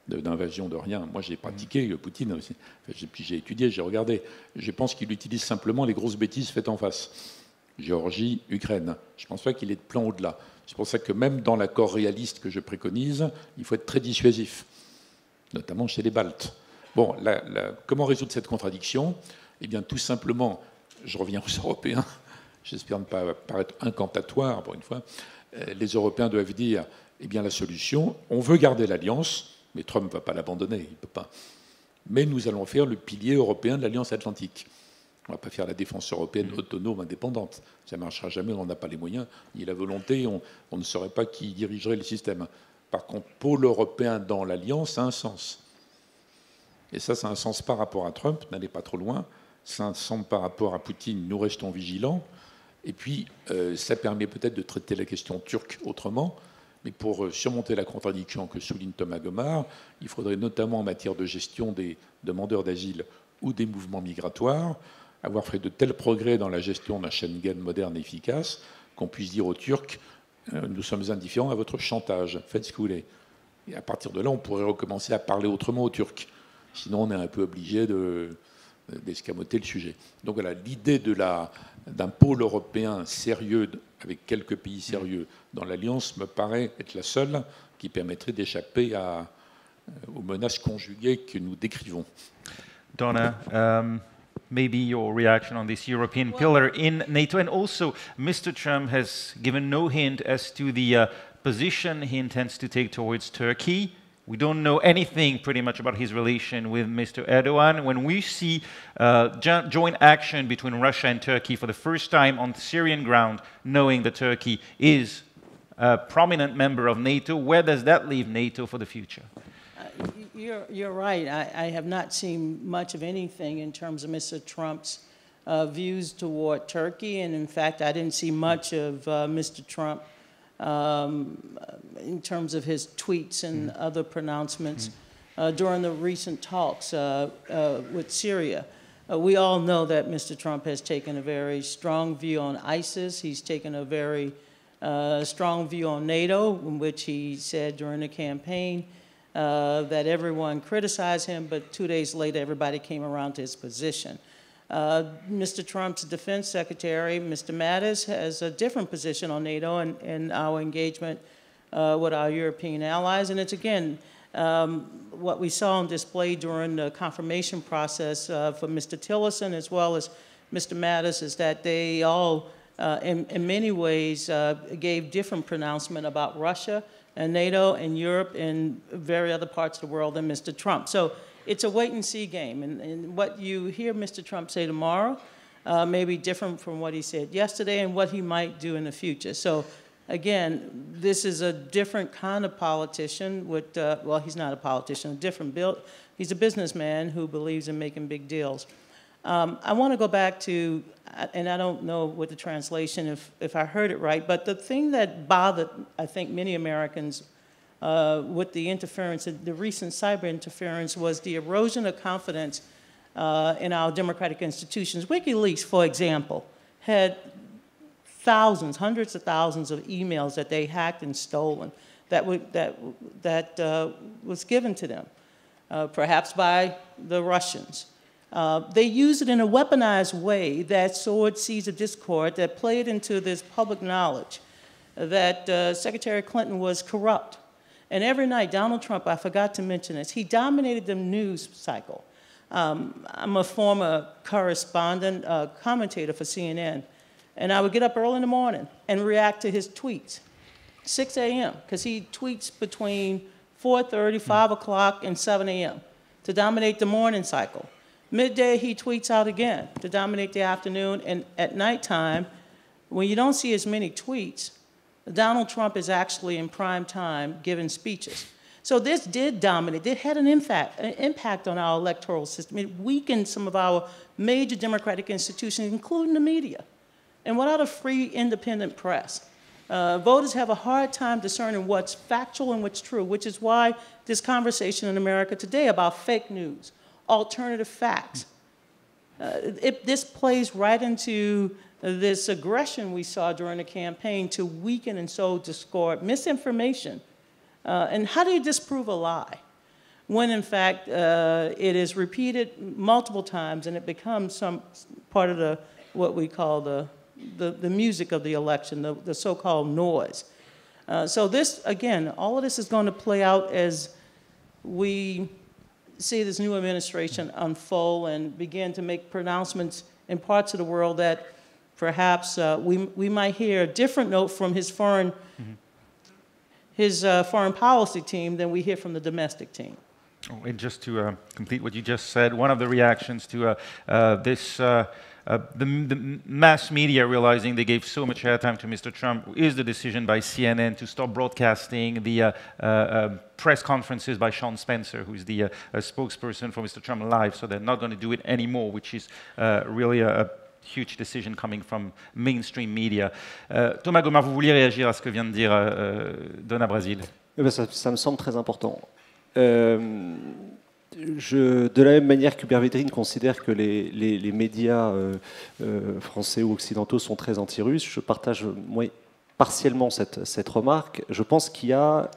[SPEAKER 2] d'invasion de rien. Moi, j'ai pratiqué Poutine aussi. Puis j'ai étudié, j'ai regardé. Je pense qu'il utilise simplement les grosses bêtises faites en face. Géorgie, Ukraine. Je ne pense pas qu'il ait de plan au-delà. C'est pour ça que même dans l'accord réaliste que je préconise, il faut être très dissuasif, notamment chez les Baltes. Bon, comment résoudre cette contradiction? Eh bien, tout simplement, je reviens aux Européens, j'espère ne pas paraître incantatoire, pour une fois, les Européens doivent dire, eh bien, la solution, on veut garder l'alliance, mais Trump ne va pas l'abandonner, il ne peut pas. Mais nous allons faire le pilier européen de l'Alliance Atlantique. On ne va pas faire la défense européenne autonome, indépendante. Ça ne marchera jamais, on n'a pas les moyens, ni la volonté, on ne saurait pas qui dirigerait le système. Par contre, pôle européen dans l'Alliance, ça a un sens. Et ça a un sens par rapport à Trump, n'allez pas trop loin. Ça a un sens par rapport à Poutine, nous restons vigilants. Et puis, ça permet peut-être de traiter la question turque autrement. Mais pour surmonter la contradiction que souligne Thomas Gomard, il faudrait notamment en matière de gestion des demandeurs d'asile ou des mouvements migratoires, avoir fait de tels progrès dans la gestion d'un Schengen moderne et efficace qu'on puisse dire aux Turcs « nous sommes indifférents à votre chantage, faites ce que vous voulez ». Et à partir de là, on pourrait recommencer à parler autrement aux Turcs. Sinon, on est un peu obligé d'escamoter le sujet. Donc voilà, l'idée d'un pôle européen sérieux, avec quelques pays sérieux dans l'Alliance, me paraît être la seule qui permettrait d'échapper aux menaces conjuguées que nous décrivons.
[SPEAKER 1] Donna, maybe your reaction on this European pillar in NATO, and also Mr. Trump has given no hint as to the position he intends to take towards Turkey. We don't know anything pretty much about his relation with Mr. Erdogan. When we see joint action between Russia and Turkey for the first time on Syrian ground, knowing that Turkey is a prominent member of NATO, where does that leave NATO for the future?
[SPEAKER 3] You're right. I have not seen much of anything in terms of Mr. Trump's views toward Turkey, and in fact, I didn't see much of Mr. Trump in terms of his tweets and other pronouncements during the recent talks with Syria. We all know that Mr. Trump has taken a very strong view on ISIS. He's taken a very strong view on NATO, in which he said during the campaign that everyone criticized him, but 2 days later, everybody came around to his position. Mr. Trump's defense secretary, Mr. Mattis, has a different position on NATO and our engagement with our European allies. And it's, again, what we saw on display during the confirmation process for Mr. Tillerson as well as Mr. Mattis is that they all, in many ways, gave different pronouncement about Russia and NATO and Europe and very other parts of the world than Mr. Trump. So it's a wait-and-see game, and what you hear Mr. Trump say tomorrow may be different from what he said yesterday and what he might do in the future. So, again, this is a different kind of politician with, well, he's not a politician, he's a businessman who believes in making big deals. I want to go back to, and I don't know what the translation, if I heard it right, but the thing that bothered, I think, many Americans with the interference, the recent cyber interference, was the erosion of confidence in our democratic institutions. WikiLeaks, for example, had thousands, hundreds of thousands of emails that they hacked and stolen that was given to them, perhaps by the Russians. They used it in a weaponized way that sowed seeds of discord, that played into this public knowledge that Secretary Clinton was corrupt. And every night, Donald Trump, I forgot to mention this, he dominated the news cycle. I'm a former correspondent, commentator for CNN, and I would get up early in the morning and react to his tweets, 6 a.m., because he tweets between 4:30, 5 o'clock, and 7 a.m. to dominate the morning cycle. Midday, he tweets out again to dominate the afternoon, and at nighttime, when you don't see as many tweets, Donald Trump is actually in prime time giving speeches. So this did dominate. It had an impact on our electoral system. It weakened some of our major democratic institutions, including the media. And without a free, independent press, voters have a hard time discerning what's factual and what's true, which is why this conversation in America today about fake news, alternative facts, this plays right into this aggression we saw during the campaign to weaken and sow discord, misinformation. And how do you disprove a lie when, in fact, it is repeated multiple times and it becomes some part of what we call the music of the election, the so-called noise. So this, again, all of this is going to play out as we see this new administration unfold and begin to make pronouncements in parts of the world that perhaps we might hear a different note from his foreign policy team than we hear from the domestic team.
[SPEAKER 1] Oh, and just to complete what you just said, one of the reactions to the mass media realizing they gave so much airtime to Mr. Trump is the decision by CNN to stop broadcasting the press conferences by Sean Spencer, who's the spokesperson for Mr. Trump live, so they're not going to do it anymore, which is really a huge decision coming from mainstream media. Thomas Gomard, vous vouliez réagir à ce que vient de dire Donna Brazile?
[SPEAKER 4] Ça me semble très important. De la même manière qu'Hubert Védrine considère que les médias français ou occidentaux sont très anti-russes, je partage partiellement cette remarque. Je pense qu'il y a,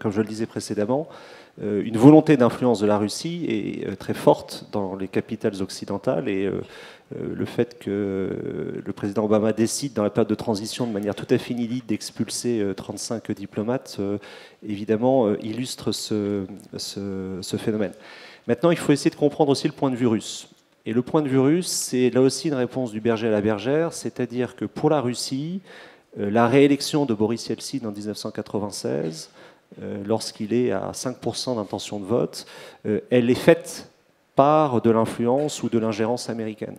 [SPEAKER 4] comme je le disais précédemment, une volonté d'influence de la Russie est très forte dans les capitales occidentales, et le fait que le président Obama décide dans la période de transition de manière tout à fait inédite d'expulser 35 diplomates, évidemment, illustre ce phénomène. Maintenant, il faut essayer de comprendre aussi le point de vue russe. Et le point de vue russe, c'est là aussi une réponse du berger à la bergère, c'est-à-dire que pour la Russie, la réélection de Boris Yeltsin en 1996, lorsqu'il est à 5% d'intention de vote, elle est faite par de l'influence ou de l'ingérence américaine.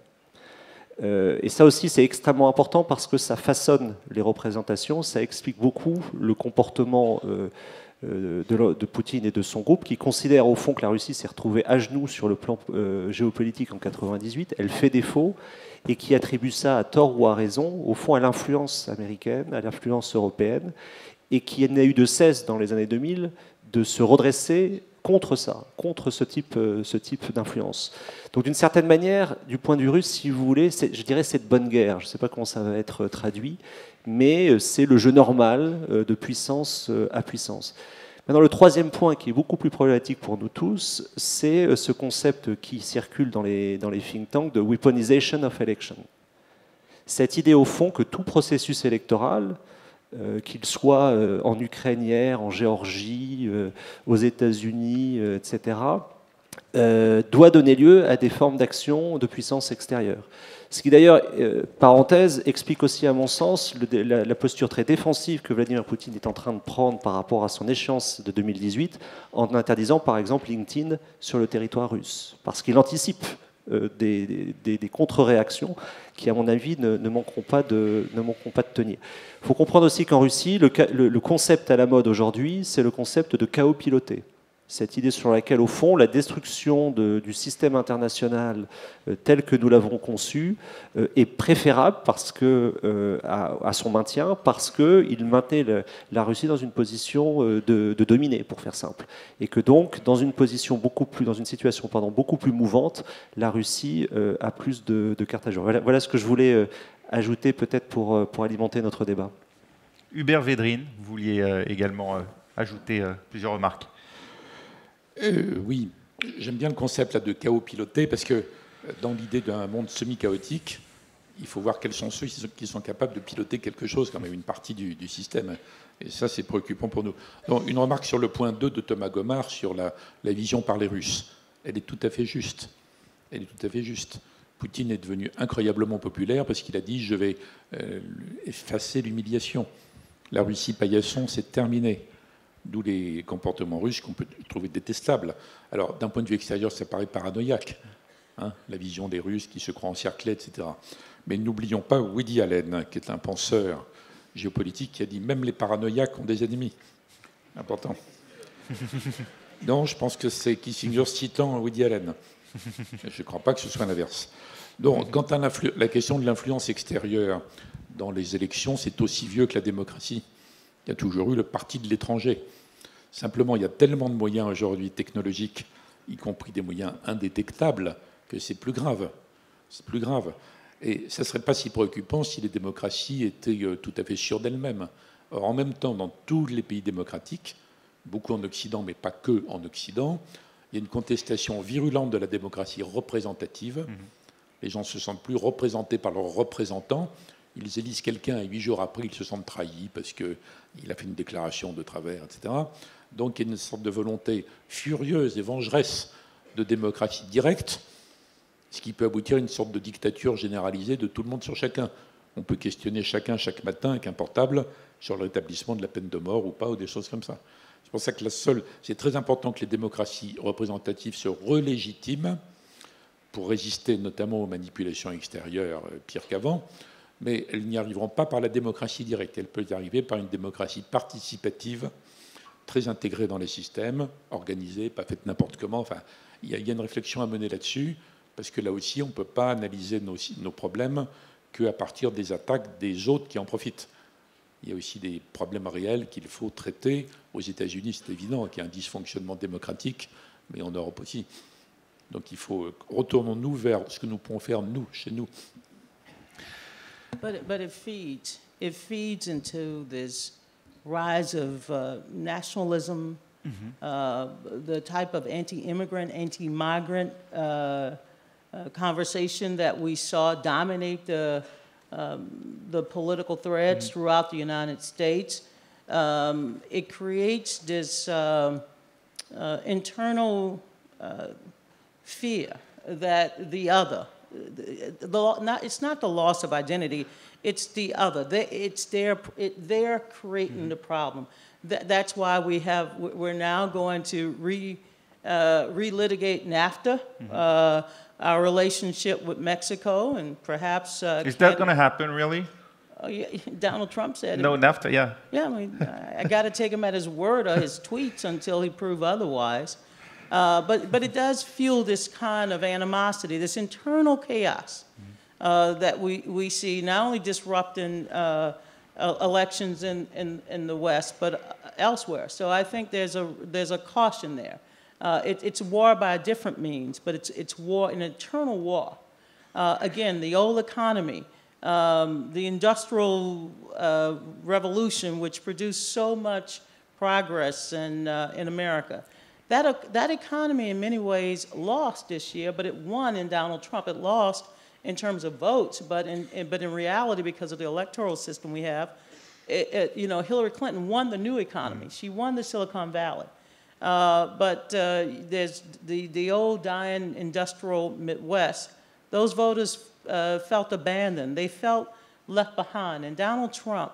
[SPEAKER 4] Et ça aussi, c'est extrêmement important parce que ça façonne les représentations, ça explique beaucoup le comportement de Poutine et de son groupe, qui considèrent au fond que la Russie s'est retrouvée à genoux sur le plan géopolitique en 1998, elle fait défaut, et qui attribue ça à tort ou à raison, au fond, à l'influence américaine, à l'influence européenne, et qui n'a eu de cesse dans les années 2000 de se redresser contre ça, contre ce type d'influence. Donc d'une certaine manière, du point de vue russe, si vous voulez, je dirais c'est de bonne guerre. Je ne sais pas comment ça va être traduit, mais c'est le jeu normal de puissance à puissance. Maintenant, le troisième point qui est beaucoup plus problématique pour nous tous, c'est ce concept qui circule dans les think tanks de weaponization of election. Cette idée au fond que tout processus électoral, qu'il soit en Ukraine hier, en Géorgie, aux États-Unis, etc., doit donner lieu à des formes d'action de puissance extérieure. Ce qui d'ailleurs, parenthèse, explique aussi à mon sens la posture très défensive que Vladimir Poutine est en train de prendre par rapport à son échéance de 2018, en interdisant par exemple LinkedIn sur le territoire russe, parce qu'il anticipe des contre-réactions qui, à mon avis, ne manqueront pas de tenir. Il faut comprendre aussi qu'en Russie, le concept à la mode aujourd'hui, c'est le concept de chaos piloté. Cette idée sur laquelle, au fond, la destruction du système international tel que nous l'avons conçu est préférable à son maintien, parce qu'il maintenait la Russie dans une position de dominer, pour faire simple. Et que donc, dans une situation beaucoup plus mouvante, la Russie a plus de cartes à jouer. Voilà ce que je voulais ajouter peut-être pour alimenter notre débat.
[SPEAKER 1] Hubert Védrine, vous vouliez également ajouter plusieurs remarques.
[SPEAKER 2] Oui, j'aime bien le concept là, de chaos piloté, parce que dans l'idée d'un monde semi-chaotique, il faut voir quels sont ceux qui sont capables de piloter quelque chose, quand même une partie du système. Et ça, c'est préoccupant pour nous. Donc, une remarque sur le point 2 de Thomas Gomard sur la vision par les Russes. Elle est tout à fait juste. Elle est tout à fait juste. Poutine est devenu incroyablement populaire parce qu'il a dit « je vais effacer l'humiliation ». La Russie paillasson, c'est terminé. D'où les comportements russes qu'on peut trouver détestables. Alors, d'un point de vue extérieur, ça paraît paranoïaque, hein, la vision des Russes qui se croient encerclés, etc. Mais n'oublions pas Woody Allen, qui est un penseur géopolitique, qui a dit « même les paranoïaques ont des ennemis ». Important. Non, je pense que c'est Kissinger citant Woody Allen. Je ne crois pas que ce soit l'inverse. Donc, quant à la question de l'influence extérieure dans les élections, c'est aussi vieux que la démocratie. Il y a toujours eu le parti de l'étranger. Simplement, il y a tellement de moyens aujourd'hui technologiques, y compris des moyens indétectables, que c'est plus grave. C'est plus grave. Et ça ne serait pas si préoccupant si les démocraties étaient tout à fait sûres d'elles-mêmes. Or, en même temps, dans tous les pays démocratiques, beaucoup en Occident, mais pas que en Occident, il y a une contestation virulente de la démocratie représentative. Les gens ne se sentent plus représentés par leurs représentants. Ils élisent quelqu'un et 8 jours après, ils se sentent trahis parce qu'il a fait une déclaration de travers, etc. Donc il y a une sorte de volonté furieuse et vengeresse de démocratie directe, ce qui peut aboutir à une sorte de dictature généralisée de tout le monde sur chacun. On peut questionner chacun chaque matin avec un portable sur le rétablissement de la peine de mort ou pas, ou des choses comme ça. C'est pour ça que c'est très important que les démocraties représentatives se relégitiment pour résister notamment aux manipulations extérieures pires qu'avant. Mais elles n'y arriveront pas par la démocratie directe. Elles peuvent y arriver par une démocratie participative, très intégrée dans les systèmes, organisée, pas faite n'importe comment. Enfin, il y a une réflexion à mener là-dessus, parce que là aussi, on ne peut pas analyser nos problèmes qu'à partir des attaques des autres qui en profitent. Il y a aussi des problèmes réels qu'il faut traiter. Aux États-Unis, c'est évident qu'il y a un dysfonctionnement démocratique, mais en Europe aussi. Donc il faut retournons-nous vers ce que nous pouvons faire, nous, chez nous.
[SPEAKER 3] But it feeds into this rise of nationalism, the type of anti-immigrant, anti-migrant conversation that we saw dominate the political threads throughout the United States. It creates this internal fear that the other, it's not the loss of identity, it's the other. They're creating the problem. That's why we're now going to relitigate NAFTA, our relationship with Mexico, and perhaps.
[SPEAKER 1] Is that going to happen, really?
[SPEAKER 3] Oh, yeah, Donald Trump said.
[SPEAKER 1] No, NAFTA, yeah.
[SPEAKER 3] Yeah, I mean, I got to take him at his word or his tweets until he prove otherwise. But it does fuel this kind of animosity, this internal chaos that we see not only disrupting elections in the West, but elsewhere. So I think there's a caution there. It's war by different means, but it's war, an internal war. Again, the old economy, the industrial revolution, which produced so much progress in America. That economy, in many ways, lost this year, but it won in Donald Trump. It lost in terms of votes, but in reality, because of the electoral system we have, Hillary Clinton won the new economy. She won the Silicon Valley. But there's the old dying industrial Midwest. Those voters felt abandoned. They felt left behind. And Donald Trump,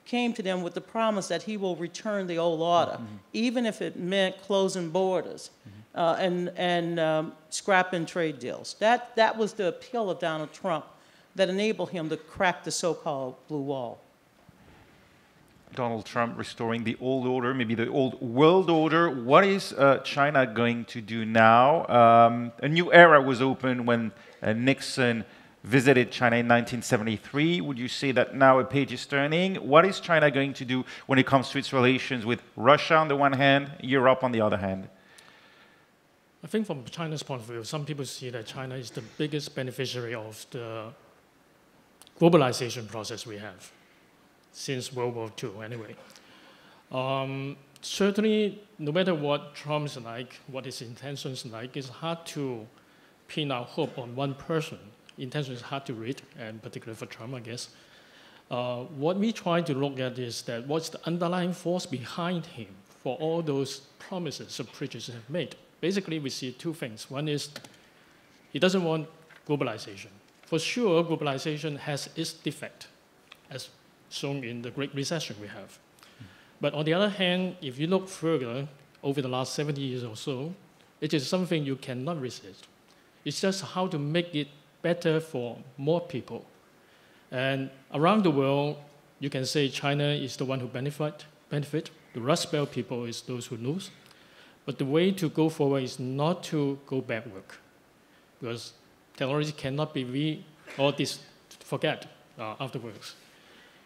[SPEAKER 3] came to them with the promise that he will return the old order, even if it meant closing borders and scrapping trade deals. That was the appeal of Donald Trump that enabled him to crack the so-called blue wall.
[SPEAKER 1] Donald Trump restoring the old order, maybe the old world order. What is China going to do now? A new era was opened when Nixon visited China in 1973. Would you say that now a page is turning? What is China going to do when it comes to its relations with Russia on the one hand, Europe on the other hand?
[SPEAKER 5] I think from China's point of view, some people see that China is the biggest beneficiary of the globalization process we have since World War II, anyway. Certainly, no matter what Trump's like, what his intentions like, it's hard to pin our hope on one person. Intention is hard to read, and particularly for Trump, I guess. What we try to look at is that what's the underlying force behind him for all those promises or preachers have made. Basically, we see two things. One is he doesn't want globalization. For sure, globalization has its defect, as shown in the Great Recession we have. But on the other hand, if you look further, over the last 70 years or so, it is something you cannot resist. It's just how to make it better for more people. And around the world, you can say China is the one who benefit. The Rust Belt people is those who lose. But the way to go forward is not to go backward, because technology cannot be forget afterwards.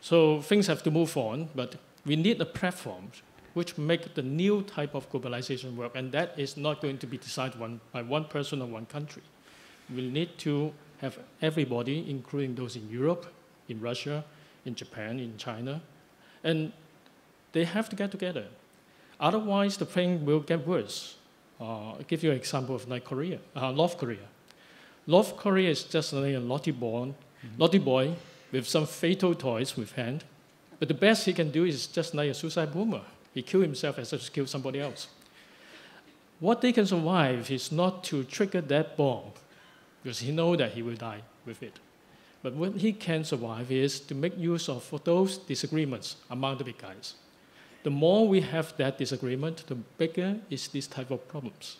[SPEAKER 5] So things have to move on, but we need a platform which make the new type of globalization work, and that is not going to be decided by one person or one country. We need to have everybody, including those in Europe, in Russia, in Japan, in China, and they have to get together. Otherwise, the thing will get worse. I'll give you an example of like Korea, North Korea. North Korea is just like a naughty boy with some fatal toys with hand, but the best he can do is just like a suicide bomber. He killed himself as to kill somebody else. What they can survive is not to trigger that bomb, because he knows that he will die with it. But what he can survive is to make use of those disagreements among the big guys. The more we have that disagreement, the bigger is this type of problems.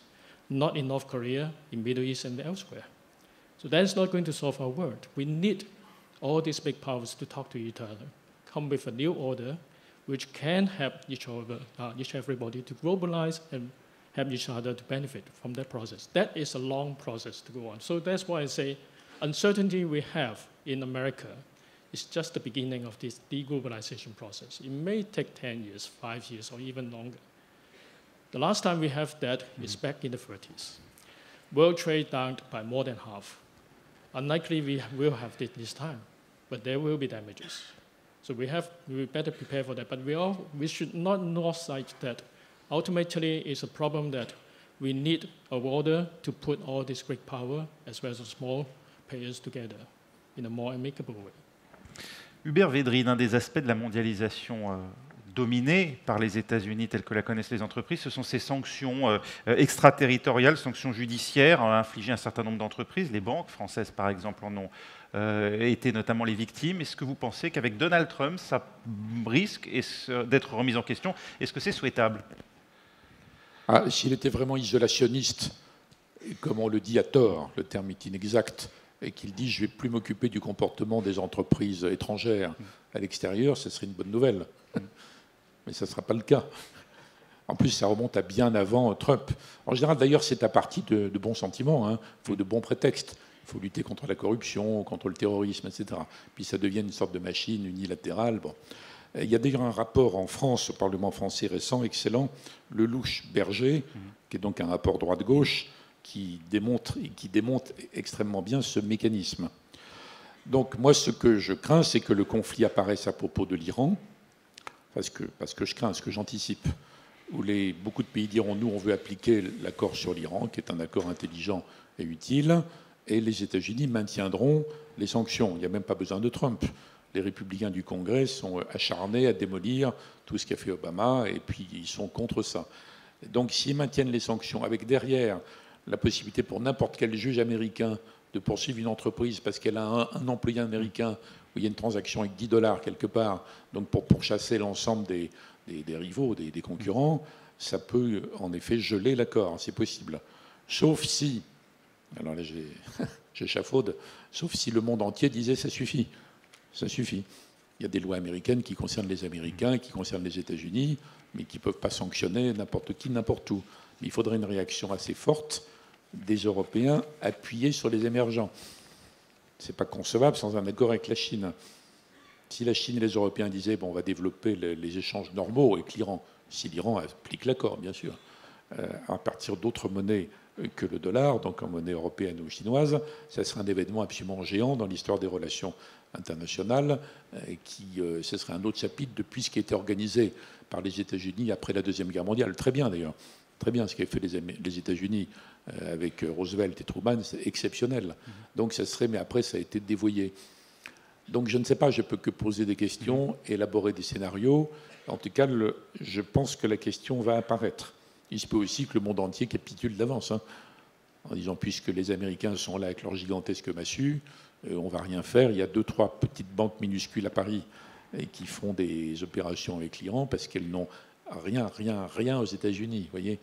[SPEAKER 5] Not in North Korea, in Middle East, and elsewhere. So that's not going to solve our world. We need all these big powers to talk to each other, come with a new order, which can help everybody to globalize and help each other to benefit from that process. That is a long process to go on. So that's why I say uncertainty we have in America is just the beginning of this deglobalization process. It may take 10 years, 5 years, or even longer. The last time we have that is back in the 30s. World trade down by more than half. Unlikely we will have it this time, but there will be damages. So we better prepare for that. But we should not lose sight that ultimately it's a problem that we need a order to put all this great power as well as the small players together in a more amicable way.
[SPEAKER 1] Hubert Védrine, un des aspects de la mondialisation dominée par les États-Unis telles que la connaissent les entreprises, ce sont ces sanctions extraterritoriales, sanctions judiciaires infligées à un certain nombre d'entreprises. Les banques françaises, par exemple, en ont été notamment les victimes. Est-ce que vous pensez qu'avec Donald Trump, ça risque d'être remis en question? Est-ce que c'est souhaitable?
[SPEAKER 2] S'il était vraiment isolationniste, et comme on le dit à tort, le terme est inexact, et qu'il dit « je ne vais plus m'occuper du comportement des entreprises étrangères à l'extérieur », ce serait une bonne nouvelle. Mais ça ne sera pas le cas. En plus, ça remonte à bien avant Trump. En général, d'ailleurs, c'est à partir de bons sentiments. Il faut de bons prétextes. Il faut lutter contre la corruption, contre le terrorisme, etc. Puis ça devient une sorte de machine unilatérale. Bon. Il y a d'ailleurs un rapport en France, au Parlement français récent, excellent, Lelouch-Berger, qui est donc un rapport droite-gauche, qui démontre extrêmement bien ce mécanisme. Donc moi, ce que je crains, c'est que le conflit apparaisse à propos de l'Iran, parce que je crains, ce que j'anticipe, où beaucoup de pays diront « nous, on veut appliquer l'accord sur l'Iran, qui est un accord intelligent et utile », et les États-Unis maintiendront les sanctions. Il n'y a même pas besoin de Trump. Les républicains du Congrès sont acharnés à démolir tout ce qu'a fait Obama, et puis ils sont contre ça. Donc s'ils maintiennent les sanctions, avec derrière la possibilité pour n'importe quel juge américain de poursuivre une entreprise parce qu'elle a un employé américain où il y a une transaction avec $10 quelque part, donc pour pourchasser l'ensemble des rivaux, des concurrents, ça peut en effet geler l'accord, c'est possible. Sauf si, alors là j'échafaude, sauf si le monde entier disait ça suffit. Ça suffit. Il y a des lois américaines qui concernent les Américains, qui concernent les États-Unis, mais qui ne peuvent pas sanctionner n'importe qui, n'importe où. Mais il faudrait une réaction assez forte des Européens appuyés sur les émergents. Ce n'est pas concevable sans un accord avec la Chine. Si la Chine et les Européens disaient bon, on va développer les échanges normaux avec l'Iran, si l'Iran applique l'accord, bien sûr, à partir d'autres monnaies que le dollar, donc en monnaie européenne ou chinoise, ça serait un événement absolument géant dans l'histoire des relations internationales, ce serait un autre chapitre depuis ce qui a été organisé par les États-Unis après la Deuxième Guerre mondiale. Très bien d'ailleurs. très bien. Ce qu'avaient fait les États-Unis avec Roosevelt et Truman, c'est exceptionnel. Donc ça serait, mais après ça a été dévoyé. Donc je ne sais pas, je peux que poser des questions, élaborer des scénarios. En tout cas, je pense que la question va apparaître. Il se peut aussi que le monde entier capitule d'avance, hein, en disant puisque les Américains sont là avec leur gigantesque massue, on ne va rien faire. Il y a 2-3 petites banques minuscules à Paris et qui font des opérations avec l'Iran parce qu'elles n'ont rien aux États-Unis, voyez.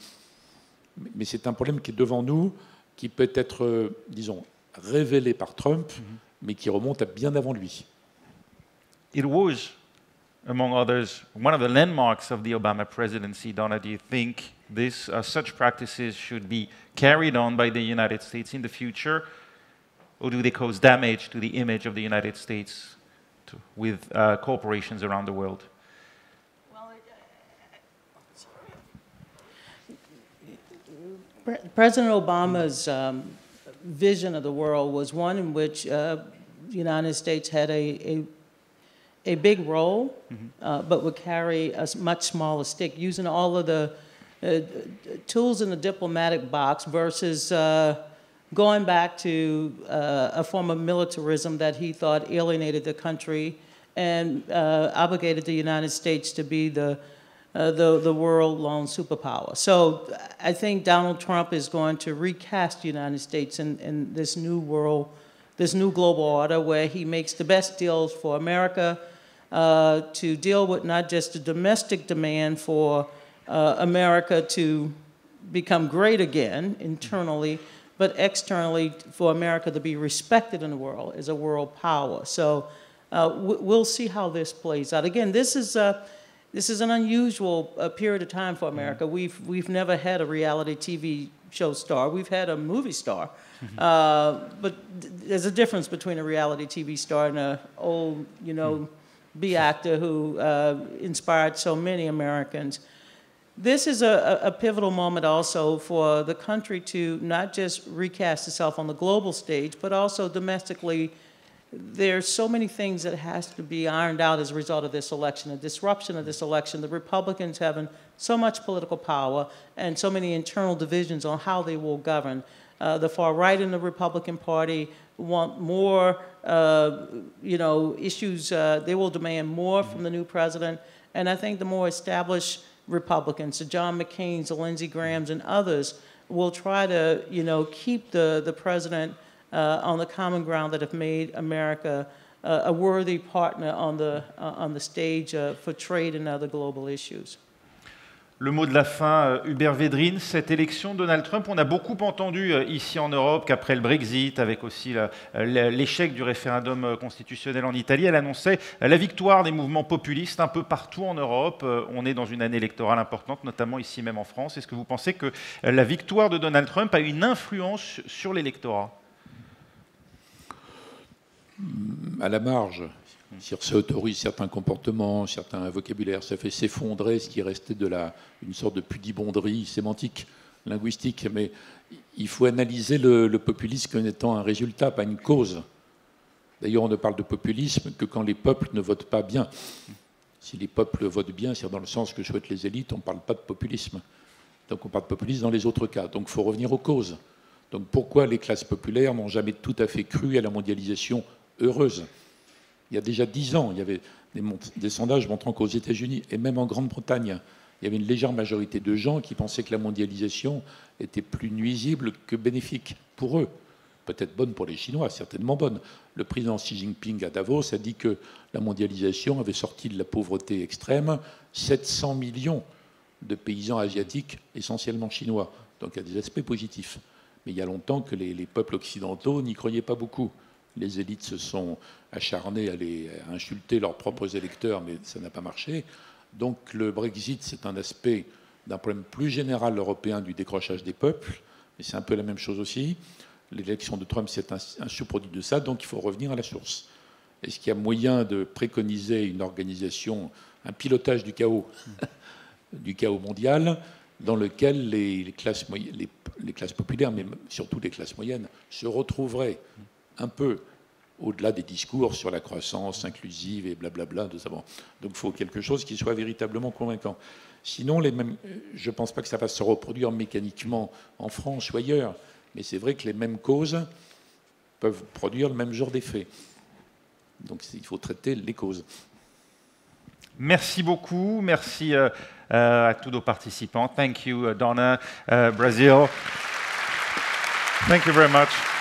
[SPEAKER 2] Mais c'est un problème qui est devant nous, qui peut être, disons, révélé par Trump, mais qui remonte à bien avant lui.
[SPEAKER 1] It was, among others, one of the landmarks of the Obama presidency. Donna, do you think such practices should be carried on by the United States in the future, or do they cause damage to the image of the United States with corporations around the world?
[SPEAKER 3] President Obama's vision of the world was one in which the United States had a big role, but would carry a much smaller stick, using all of the tools in the diplomatic box versus going back to a form of militarism that he thought alienated the country and obligated the United States to be the world-lone superpower. So I think Donald Trump is going to recast the United States in this new world, this new global order where he makes the best deals for America to deal with not just the domestic demand for America to become great again internally, but externally for America to be respected in the world as a world power. So we'll see how this plays out. Again, this is an unusual period of time for America. We've never had a reality TV show star. We've had a movie star. But there's a difference between a reality TV star and an old, B actor who inspired so many Americans. This is a pivotal moment also for the country to not just recast itself on the global stage, but also domestically. There's so many things that has to be ironed out as a result of this election, a disruption of this election, the Republicans having so much political power and so many internal divisions on how they will govern. The far right in the Republican Party want more, issues. They will demand more from the new president. And I think the more established Republicans, the John McCain's, the Lindsey Graham's, and others will try to, keep the president on the common ground that have made America a worthy partner on the stage for trade and other global issues.
[SPEAKER 1] Le mot de la fin, Hubert Védrine, cette élection, Donald Trump, on a beaucoup entendu ici en Europe qu'après le Brexit, avec aussi l'échec du référendum constitutionnel en Italie, elle annonçait la victoire des mouvements populistes un peu partout en Europe. On est dans une année électorale importante, notamment ici même en France. Est-ce que vous pensez que la victoire de Donald Trump a une influence sur l'électorat ?
[SPEAKER 2] À la marge. Ça autorise certains comportements, certains vocabulaires, ça fait s'effondrer ce qui restait une sorte de pudibonderie sémantique, linguistique. Mais il faut analyser le populisme comme étant un résultat, pas une cause. D'ailleurs, on ne parle de populisme que quand les peuples ne votent pas bien. Si les peuples votent bien, c'est dans le sens que souhaitent les élites, on ne parle pas de populisme. Donc on parle de populisme dans les autres cas. Donc il faut revenir aux causes. Donc pourquoi les classes populaires n'ont jamais tout à fait cru à la mondialisation heureuse ? Il y a déjà 10 ans, il y avait des sondages montrant qu'aux États-Unis et même en Grande-Bretagne, il y avait une légère majorité de gens qui pensaient que la mondialisation était plus nuisible que bénéfique pour eux. Peut-être bonne pour les Chinois, certainement bonne. Le président Xi Jinping à Davos a dit que la mondialisation avait sorti de la pauvreté extrême 700 millions de paysans asiatiques, essentiellement chinois. Donc il y a des aspects positifs. Mais il y a longtemps que les peuples occidentaux n'y croyaient pas beaucoup. Les élites se sont acharnées à insulter leurs propres électeurs, mais ça n'a pas marché. Donc le Brexit, c'est un aspect d'un problème plus général européen du décrochage des peuples, mais c'est un peu la même chose aussi. L'élection de Trump, c'est un sous-produit de ça, donc il faut revenir à la source. Est-ce qu'il y a moyen de préconiser une organisation, un pilotage du chaos, du chaos mondial, dans lequel les classes populaires, mais surtout les classes moyennes, se retrouveraient un peu au-delà des discours sur la croissance inclusive et blablabla. De ça. Bon. Donc il faut quelque chose qui soit véritablement convaincant. Sinon, je ne pense pas que ça va se reproduire mécaniquement en France ou ailleurs, mais c'est vrai que les mêmes causes peuvent produire le même genre d'effet. Donc il faut traiter les causes.
[SPEAKER 1] Merci beaucoup, merci à tous nos participants. Thank you, Donna, Brazil. Thank you very much.